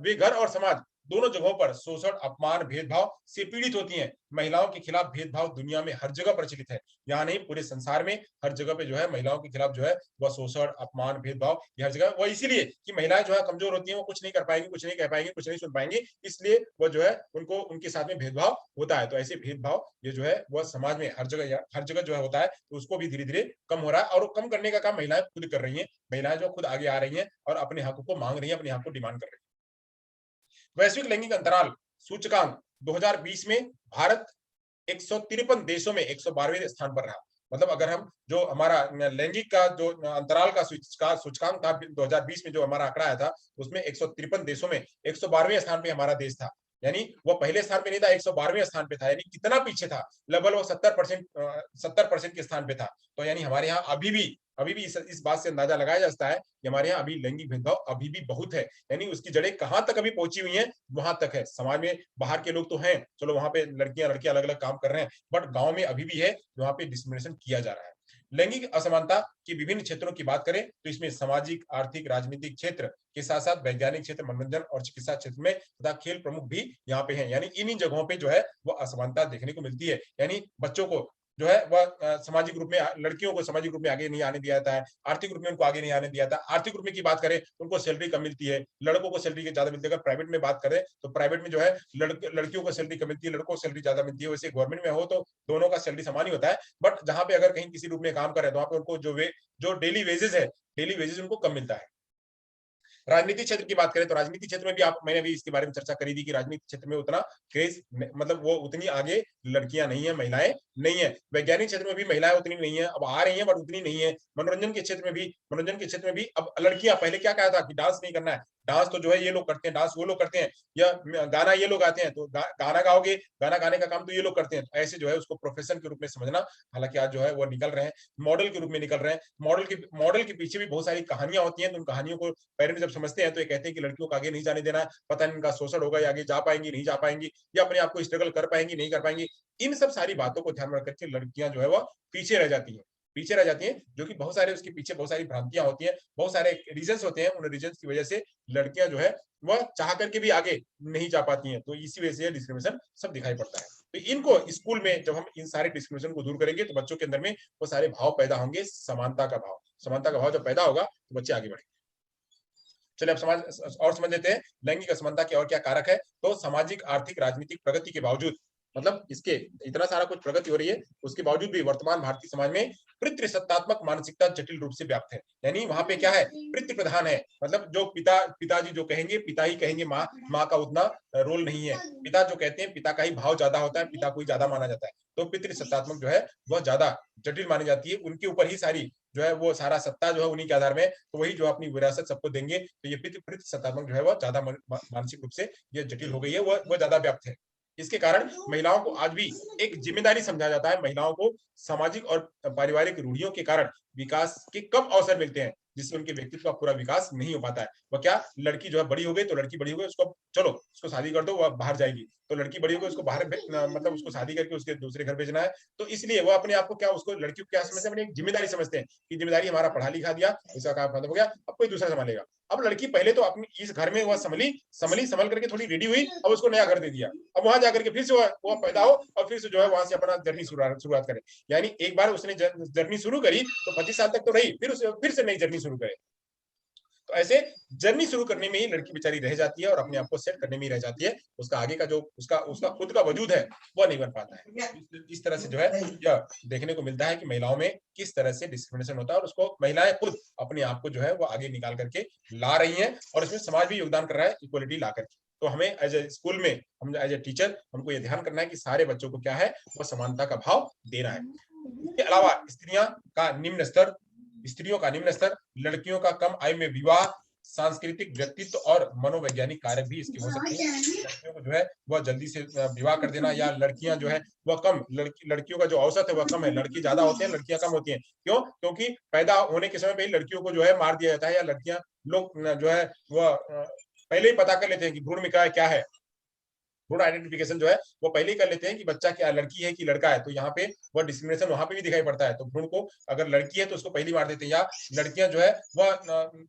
वे घर और समाज दोनों जगहों पर शोषण, अपमान, भेदभाव से पीड़ित होती हैं। महिलाओं के खिलाफ भेदभाव दुनिया में हर जगह प्रचलित है, यहाँ नहीं पूरे संसार में हर जगह पे जो है महिलाओं के खिलाफ जो है वह शोषण, अपमान, भेदभाव ये हर जगह, वो इसीलिए कि महिलाएं जो है कमजोर होती हैं, वो कुछ नहीं कर पाएंगी, कुछ नहीं कह पाएंगी, कुछ नहीं सुन पाएंगी, इसलिए वो जो है उनको उनके साथ में भेदभाव होता है। तो ऐसे भेदभाव ये जो है वह समाज में हर जगह जो है होता है, तो उसको भी धीरे धीरे कम हो रहा है, और कम करने का काम महिलाएं खुद कर रही हैं। महिलाएं जो खुद आगे आ रही हैं और अपने हक को मांग रही हैं, अपने हक को डिमांड कर रही हैं। वैश्विक लैंगिक अंतराल सूचकांक 2020 में भारत 153 देशों में 112वें स्थान पर रहा। मतलब अगर हम जो हमारा लैंगिक का जो अंतराल का सूचकांक था 2020 में जो हमारा आंकड़ा आया था, उसमें 153 देशों में 112वें स्थान पे हमारा देश था। यानी वो पहले स्थान पे नहीं था, 112वें स्थान पे था। यानी कितना पीछे था, लगभग वो 70% के स्थान पे था। तो यानी हमारे यहाँ अभी भी इस बात से अंदाजा लगाया जा सकता है कि हमारे यहाँ अभी लैंगिक भेदभाव अभी भी बहुत है। यानी उसकी जड़ें कहाँ तक अभी पहुंची हुई हैं, वहां तक है। समाज में बाहर के लोग तो हैं, चलो वहां पे लड़कियां लड़के अलग अलग काम कर रहे हैं, बट गांव में अभी भी है वहां पे डिस्क्रिमिनेशन किया जा रहा है। लैंगिक असमानता की विभिन्न क्षेत्रों की बात करें तो इसमें सामाजिक, आर्थिक, राजनीतिक क्षेत्र के साथ साथ वैज्ञानिक क्षेत्र, मनोरंजन और चिकित्सा क्षेत्र में तथा खेल प्रमुख भी यहाँ पे हैं। यानी इन्हीं जगहों पे जो है वो असमानता देखने को मिलती है। यानी बच्चों को जो है वह सामाजिक रूप में, लड़कियों को सामाजिक रूप में आगे नहीं आने दिया जाता है, आर्थिक रूप में उनको आगे नहीं आने दिया जाता। आर्थिक रूप में की बात करें तो उनको सैलरी कम मिलती है, लड़कों को सैलरी ज्यादा मिलती है। अगर प्राइवेट में बात करें तो प्राइवेट में जो है लड़कियों को सैलरी कम मिलती है, लड़कों को सैलरी ज्यादा मिलती है। वैसे गवर्नमेंट में हो तो दोनों का सैलरी समान ही होता है, बट जहां पे अगर कहीं किसी रूप में काम करे तो वहां पे उनको जो डेली वेजेस है, डेली वेजेस उनको कम मिलता है। राजनीतिक क्षेत्र की बात करें तो राजनीतिक क्षेत्र में भी मैंने भी इसके बारे में चर्चा करी थी कि राजनीतिक क्षेत्र में उतना क्रेज, मतलब वो उतनी आगे लड़कियां नहीं है, महिलाएं नहीं है। वैज्ञानिक क्षेत्र में भी महिलाएं उतनी नहीं है, अब आ रही हैं बट उतनी नहीं है। मनोरंजन के क्षेत्र में भी अब लड़कियां, पहले क्या कहा था कि डांस नहीं करना है, डांस तो जो है ये लोग करते हैं, डांस वो लोग करते हैं, या गाना ये लोग गाते हैं तो गाना गाओगे, गाना गाने का काम तो ये लोग करते हैं। तो ऐसे जो है उसको प्रोफेशन के रूप में समझना। हालांकि आज जो है वो निकल रहे हैं, मॉडल के रूप में निकल रहे हैं। मॉडल के पीछे भी बहुत सारी कहानियां होती हैं, तो उन कहानियों को पेरेंट्स जब समझते हैं तो ये कहते हैं कि लड़कियों को आगे नहीं जाने देना है, पता नहीं इनका शोषण होगा, या आगे जा पाएंगी नहीं जा पाएंगी, या अपने आप को स्ट्रगल कर पाएंगी नहीं कर पाएंगी। इन सब सारी बातों को ध्यान में रख करके लड़कियां जो है वो पीछे रह जाती हैं, पीछे रह जाती हैं, जो कि बहुत सारे उसके पीछे बहुत सारी भ्रांतियां होती हैं, बहुत सारे रीजंस होते हैं। उन रीजंस की वजह से लड़कियां जो है वह चाह करके भी आगे नहीं जा पाती हैं। तो इसी वजह से डिस्क्रिमिनेशन सब दिखाई पड़ता है। तो इनको स्कूल में जब हम इन सारे डिस्क्रिमिनेशन को दूर करेंगे तो बच्चों के अंदर में वो सारे भाव पैदा होंगे, समानता का भाव। समानता का भाव जब पैदा होगा तो बच्चे आगे बढ़ेंगे। चलिए अब समाज और समझ लेते हैं लैंगिक असमानता के और क्या कारक है। तो सामाजिक, आर्थिक, राजनीतिक प्रगति के बावजूद, मतलब इसके इतना सारा कुछ प्रगति हो रही है, उसके बावजूद भी वर्तमान भारतीय समाज में पितृसत्तात्मक मानसिकता जटिल रूप से व्याप्त है। यानी वहां पे क्या है, पितृ प्रधान है। मतलब जो पिताजी जो कहेंगे, पिता ही कहेंगे, माँ का उतना रोल नहीं है। पिता जो कहते हैं, पिता का ही भाव ज्यादा होता है, पिता को ही ज्यादा माना जाता है। तो पितृसत्तात्मक जो है वह ज्यादा जटिल मानी जाती है। उनके ऊपर ही सारी जो है वो सारा सत्ता जो है उन्हीं के आधार में, तो वही जो अपनी विरासत सबको देंगे। तो ये पितृसत्तात्मक जो है वो ज्यादा मानसिक रूप से ये जटिल हो गई है, वो ज्यादा व्याप्त है। इसके कारण महिलाओं को आज भी एक जिम्मेदारी समझा जाता है। महिलाओं को सामाजिक और पारिवारिक रूढ़ियों के कारण विकास के कम अवसर मिलते हैं, जिससे उनके व्यक्तित्व का पूरा विकास नहीं हो पाता है। वह क्या, लड़की जो है बड़ी हो गई तो लड़की बड़ी हो गई, उसको चलो उसको शादी कर दो, वह बाहर जाएगी। तो लड़की बड़ी हो गई, उसको बाहर मतलब उसको शादी करके उसके दूसरे घर भेजना है। तो इसलिए वो अपने आप को क्या, उसको लड़की को क्या समझते हैं, अपनी एक जिम्मेदारी समझते हैं कि जिम्मेदारी हमारा पढ़ा लिखा दिया, इसका काम खत्म हो गया, अब कोई दूसरा संभालेगा। अब लड़की पहले तो अपनी इस घर में वह संभल करके थोड़ी रेडी हुई, अब उसको नया घर दे दिया। अब वहां जाकर के फिर से वो पैदा हो और फिर से जो है वहां से अपना जर्नी शुरुआत करे। यानी एक बार उसने जर्नी शुरू करी तो 25 साल तक तो रही, फिर से नई जर्नी शुरू करे। तो ऐसे जर्नी शुरू करने में ही लड़की बेचारी रह जाती है और अपने आप को सेट करने में ही रह जाती है। उसका आगे का जो उसका खुद का वजूद है वह नहीं बन पाता है। इस तरह से जो है यह देखने को मिलता है कि महिलाओं में किस तरह से डिस्क्रिमिनेशन होता है, और उसको महिलाएं खुद अपने आप को जो है वो आगे निकाल करके ला रही हैं, और इसमें समाज भी योगदान कर रहा है इक्वलिटी ला करके। तो हमें एज ए स्कूल में, हम एज ए टीचर, हमको ये ध्यान करना है कि सारे बच्चों को क्या है, वो समानता का भाव देना है। इसके अलावा स्त्रियों का निम्न स्तर, लड़कियों का कम आयु में विवाह, सांस्कृतिक, व्यक्तित्व और मनोवैज्ञानिक कारक भी इसके हो सकते हैं। लड़कियों को जो है वह जल्दी से विवाह कर देना, या लड़कियां जो है वह कम, लड़कियों का जो औसत है वह कम है, लड़की ज्यादा होते हैं, लड़कियां कम होती हैं। क्यों? क्योंकि पैदा होने के समय पे ही लड़कियों को जो है मार दिया जाता है, या लड़कियां लोग जो है वह पहले ही पता कर लेते हैं कि भ्रूण में क्या है। भ्रूण आइडेंटिफिकेशन जो है वो पहले ही कर लेते हैं कि बच्चा क्या, लड़की है कि लड़का है। तो यहाँ पे वह डिस्क्रिमिनेशन वहां पे भी दिखाई पड़ता है। तो भ्रूण को अगर लड़की है तो उसको पहली मार देते हैं, या लड़कियां जो है वह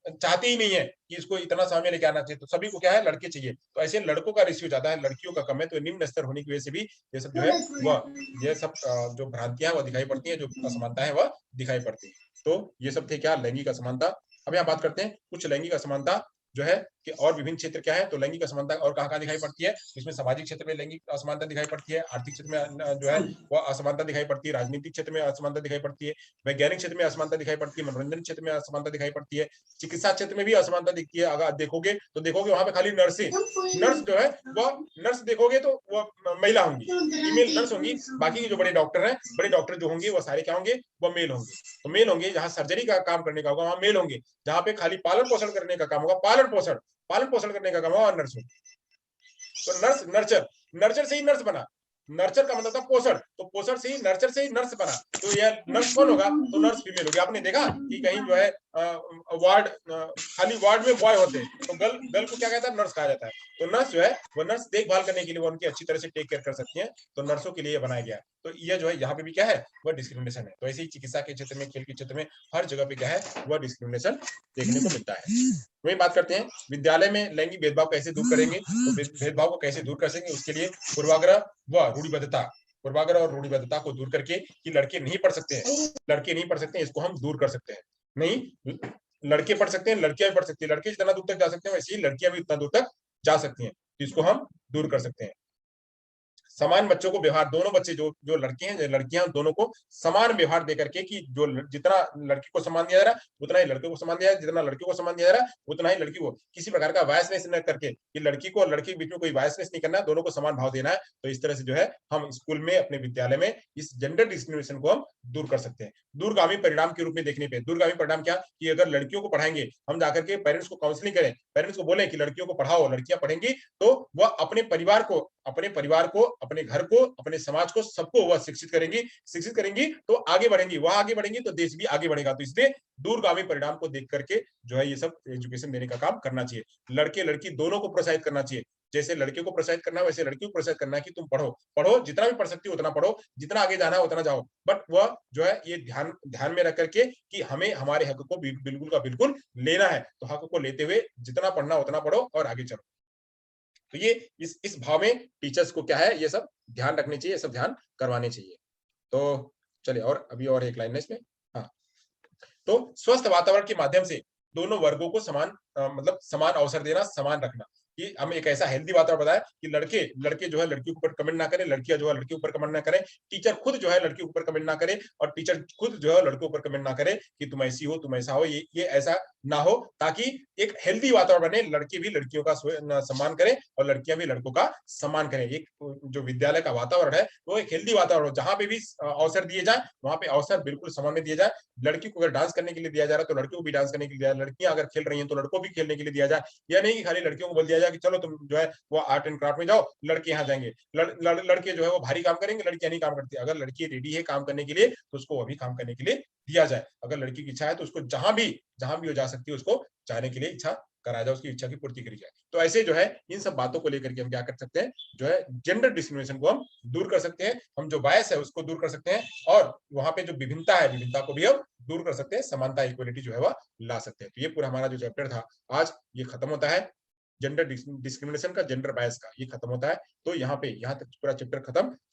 चाहती ही नहीं है कि इसको इतना सामने लेके आना चाहिए, तो सभी को क्या है, लड़के चाहिए। तो ऐसे लड़कों का रेशियो ज्यादा है, लड़कियों का कम है। तो निम्न स्तर होने की वजह से भी ये सब जो है वह ये सब जो भ्रांतियां वह दिखाई पड़ती है, जो असमानता है वह दिखाई पड़ती है। तो ये सब थे क्या, लैंगिक असमानता। अब यहाँ बात करते हैं कुछ लैंगिक असमानता जो है कि और विभिन्न क्षेत्र क्या है, तो लैंगिक असमानता और कहाँ दिखाई पड़ती है, इसमें सामाजिक क्षेत्र में लैंगिक असमानता दिखाई पड़ती है, आर्थिक क्षेत्र में जो है वो असमानता दिखाई पड़ती है, राजनीतिक क्षेत्र में असमानता दिखाई पड़ती है, वैज्ञानिक क्षेत्र में असमानता दिखाई पड़ती है, मनोरंजन क्षेत्र में असमानता दिखाई पड़ती है, चिकित्सा क्षेत्र में भी असमानता दिखती है। अगर देखोगे तो देखोगे वहां पे खाली नर्स जो है वह नर्स देखोगे तो वह महिला होंगी, फीमेल नर्स होंगी, बाकी जो बड़े डॉक्टर हैं, बड़े डॉक्टर जो होंगे वो सारे क्या होंगे, वो मेल होंगे। तो मेल होंगे, जहां सर्जरी का काम करने का होगा वहां मेल होंगे, जहां पे खाली पालन पोषण करने का काम होगा, पालन पोषण करने का काम होगा, नर्स होगी। तो नर्स नर्चर, नर्चर से ही नर्स बना, नर्चर का मतलब था पोषण, तो पोषण से ही नर्चर से ही नर्स बना, तो यह नर्स कौन होगा, तो नर्स फीमेल होगी। आपने देखा कि कहीं जो है वार्ड खाली वार्ड में बॉय होते हैं, तो गर्ल को क्या कहता है, नर्स कहा जाता है। तो नर्स जो है वो नर्स देखभाल करने के लिए, वो उनकी अच्छी तरह से टेक केयर कर सकती है, तो नर्सों के लिए बनाया गया है। तो यह जो है यहाँ पे भी क्या है, वह डिस्क्रिमिनेशन है। तो ऐसे ही चिकित्सा के क्षेत्र में, खेल के क्षेत्र में, हर जगह पे क्या है, वह डिस्क्रिमिनेशन देखने को मिलता है। वही बात करते हैं, विद्यालय में लैंगिक भेदभाव कैसे दूर करेंगे, तो भेदभाव को कैसे दूर कर सकेंगे, उसके लिए पूर्वाग्रह व रूढ़िबद्धता, पूर्वाग्रह और रूढ़िबद्धता को दूर करके, कि लड़के नहीं पढ़ सकते हैं, लड़के नहीं पढ़ सकते हैं, इसको हम दूर कर सकते हैं। नहीं, लड़के पढ़ सकते हैं, लड़कियां भी पढ़ सकती है, लड़के जितना दूर तक जा सकते हैं वैसे ही लड़कियां भी उतना दूर तक जा सकती हैं, तो इसको हम दूर कर सकते हैं। समान बच्चों को व्यवहार, दोनों बच्चे जो जो लड़के हैं, जो लड़कियां, दोनों को समान व्यवहार देकर के, कि जो जितना लड़की को सम्मान दिया जा रहा है उतना ही लड़के को सम्मान दिया, जितना लड़के को सम्मान दिया जा रहा है उतना ही लड़की को, किसी प्रकार का वायसनेस न करके, कि लड़की को और लड़की के बीच में कोई वायसनेस नहीं करना है, दोनों को समान भाव देना है। तो इस तरह से जो है हम स्कूल में, अपने विद्यालय में इस जेंडर डिस्क्रिमिनेशन को हम दूर कर सकते हैं। दूरगामी परिणाम के रूप में देखने पे, दूरगामी परिणाम क्या, कि अगर लड़कियों को पढ़ाएंगे, हम जाकर के पेरेंट्स को काउंसलिंग करें, पेरेंट्स को बोले कि लड़कियों को पढ़ाओ, लड़कियां पढ़ेंगी तो वह अपने परिवार को, अपने घर को, अपने समाज को, सबको वह शिक्षित करेंगी तो आगे बढ़ेंगी, वह आगे बढ़ेंगी तो देश भी आगे बढ़ेगा। तो इसलिए दूरगामी परिणाम को देख करके जो है ये सब एजुकेशन देने का काम करना चाहिए। लड़के लड़की दोनों को प्रोत्साहित करना चाहिए, जैसे लड़के को प्रोत्साहित करना है वैसे लड़की को प्रोत्साहित करना है, कि तुम पढ़ो, जितना भी पढ़ सकती हो उतना पढ़ो, जितना आगे जाना है उतना जाओ, बट वह जो है ये ध्यान में रख करके कि हमें हमारे हक को बिल्कुल का बिल्कुल लेना है, तो हक को लेते हुए जितना पढ़ना उतना पढ़ो और आगे चलो। तो ये इस भाव में टीचर्स को क्या है, ये सब ध्यान रखने चाहिए, ये सब ध्यान करवाने चाहिए। तो चलिए, और अभी और एक लाइन है इसमें। हाँ, तो स्वस्थ वातावरण के माध्यम से दोनों वर्गों को समान मतलब समान अवसर देना, समान रखना, कि हम एक ऐसा हेल्दी वातावरण बताया कि लड़के जो है लड़कियों के ऊपर कमेंट ना करें, लड़कियां जो है लड़के ऊपर कमेंट ना करें, टीचर खुद जो है लड़के के ऊपर कमेंट ना करे, और टीचर खुद जो है लड़कों ऊपर कमेंट ना करे कि तुम ऐसी हो, तुम ऐसा हो, ये ऐसा ना हो, ताकि एक हेल्दी वातावरण बने, लड़के भी लड़कियों का सम्मान करें और लड़कियां भी लड़कों का सम्मान करें। एक जो विद्यालय का वातावरण है वो एक हेल्दी वातावरण हो, जहां पे भी अवसर दिए जाए वहां पे अवसर बिल्कुल समान में दिए जाए। लड़की को अगर डांस करने के लिए दिया जा रहा है तो लड़कियों को भी डांस करने के लिए दिया जाए, लड़कियां अगर खेल रही हैं तो लड़कों को भी खेलने के लिए दिया जाए। यह नहीं कि खाली लड़कियों को बोल दिया जाए कि चलो तुम जो है वो आर्ट एंड क्राफ्ट में जाओ, लड़के यहाँ जाएंगे, लड़के जो है वो भारी काम करेंगे, लड़कियां नहीं काम करती। अगर लड़की रेडी है काम करने के लिए तो उसको वो भी काम करने के लिए दिया जाए। अगर लड़की की इच्छा है तो उसको जहां भी वो जा सकती है, उसको जाने के लिए इच्छा कराया जाए, उसकी इच्छा की पूर्ति करी जाए। तो ऐसे जो है इन सब बातों को लेकर के हम क्या कर सकते हैं, जो है जेंडर डिस्क्रिमिनेशन को हम दूर कर सकते हैं, हम जो बायस है उसको दूर कर सकते हैं, और वहां पे जो विभिन्नता है, विभिन्नता को भी हम दूर कर सकते हैं, समानता इक्वलिटी जो है वह ला सकते हैं। तो ये पूरा हमारा जो चैप्टर था आज ये खत्म होता है, जेंडर डिस्क्रिमिनेशन का, जेंडर बायस का ये खत्म होता है। तो यहाँ तक पूरा चैप्टर खत्म।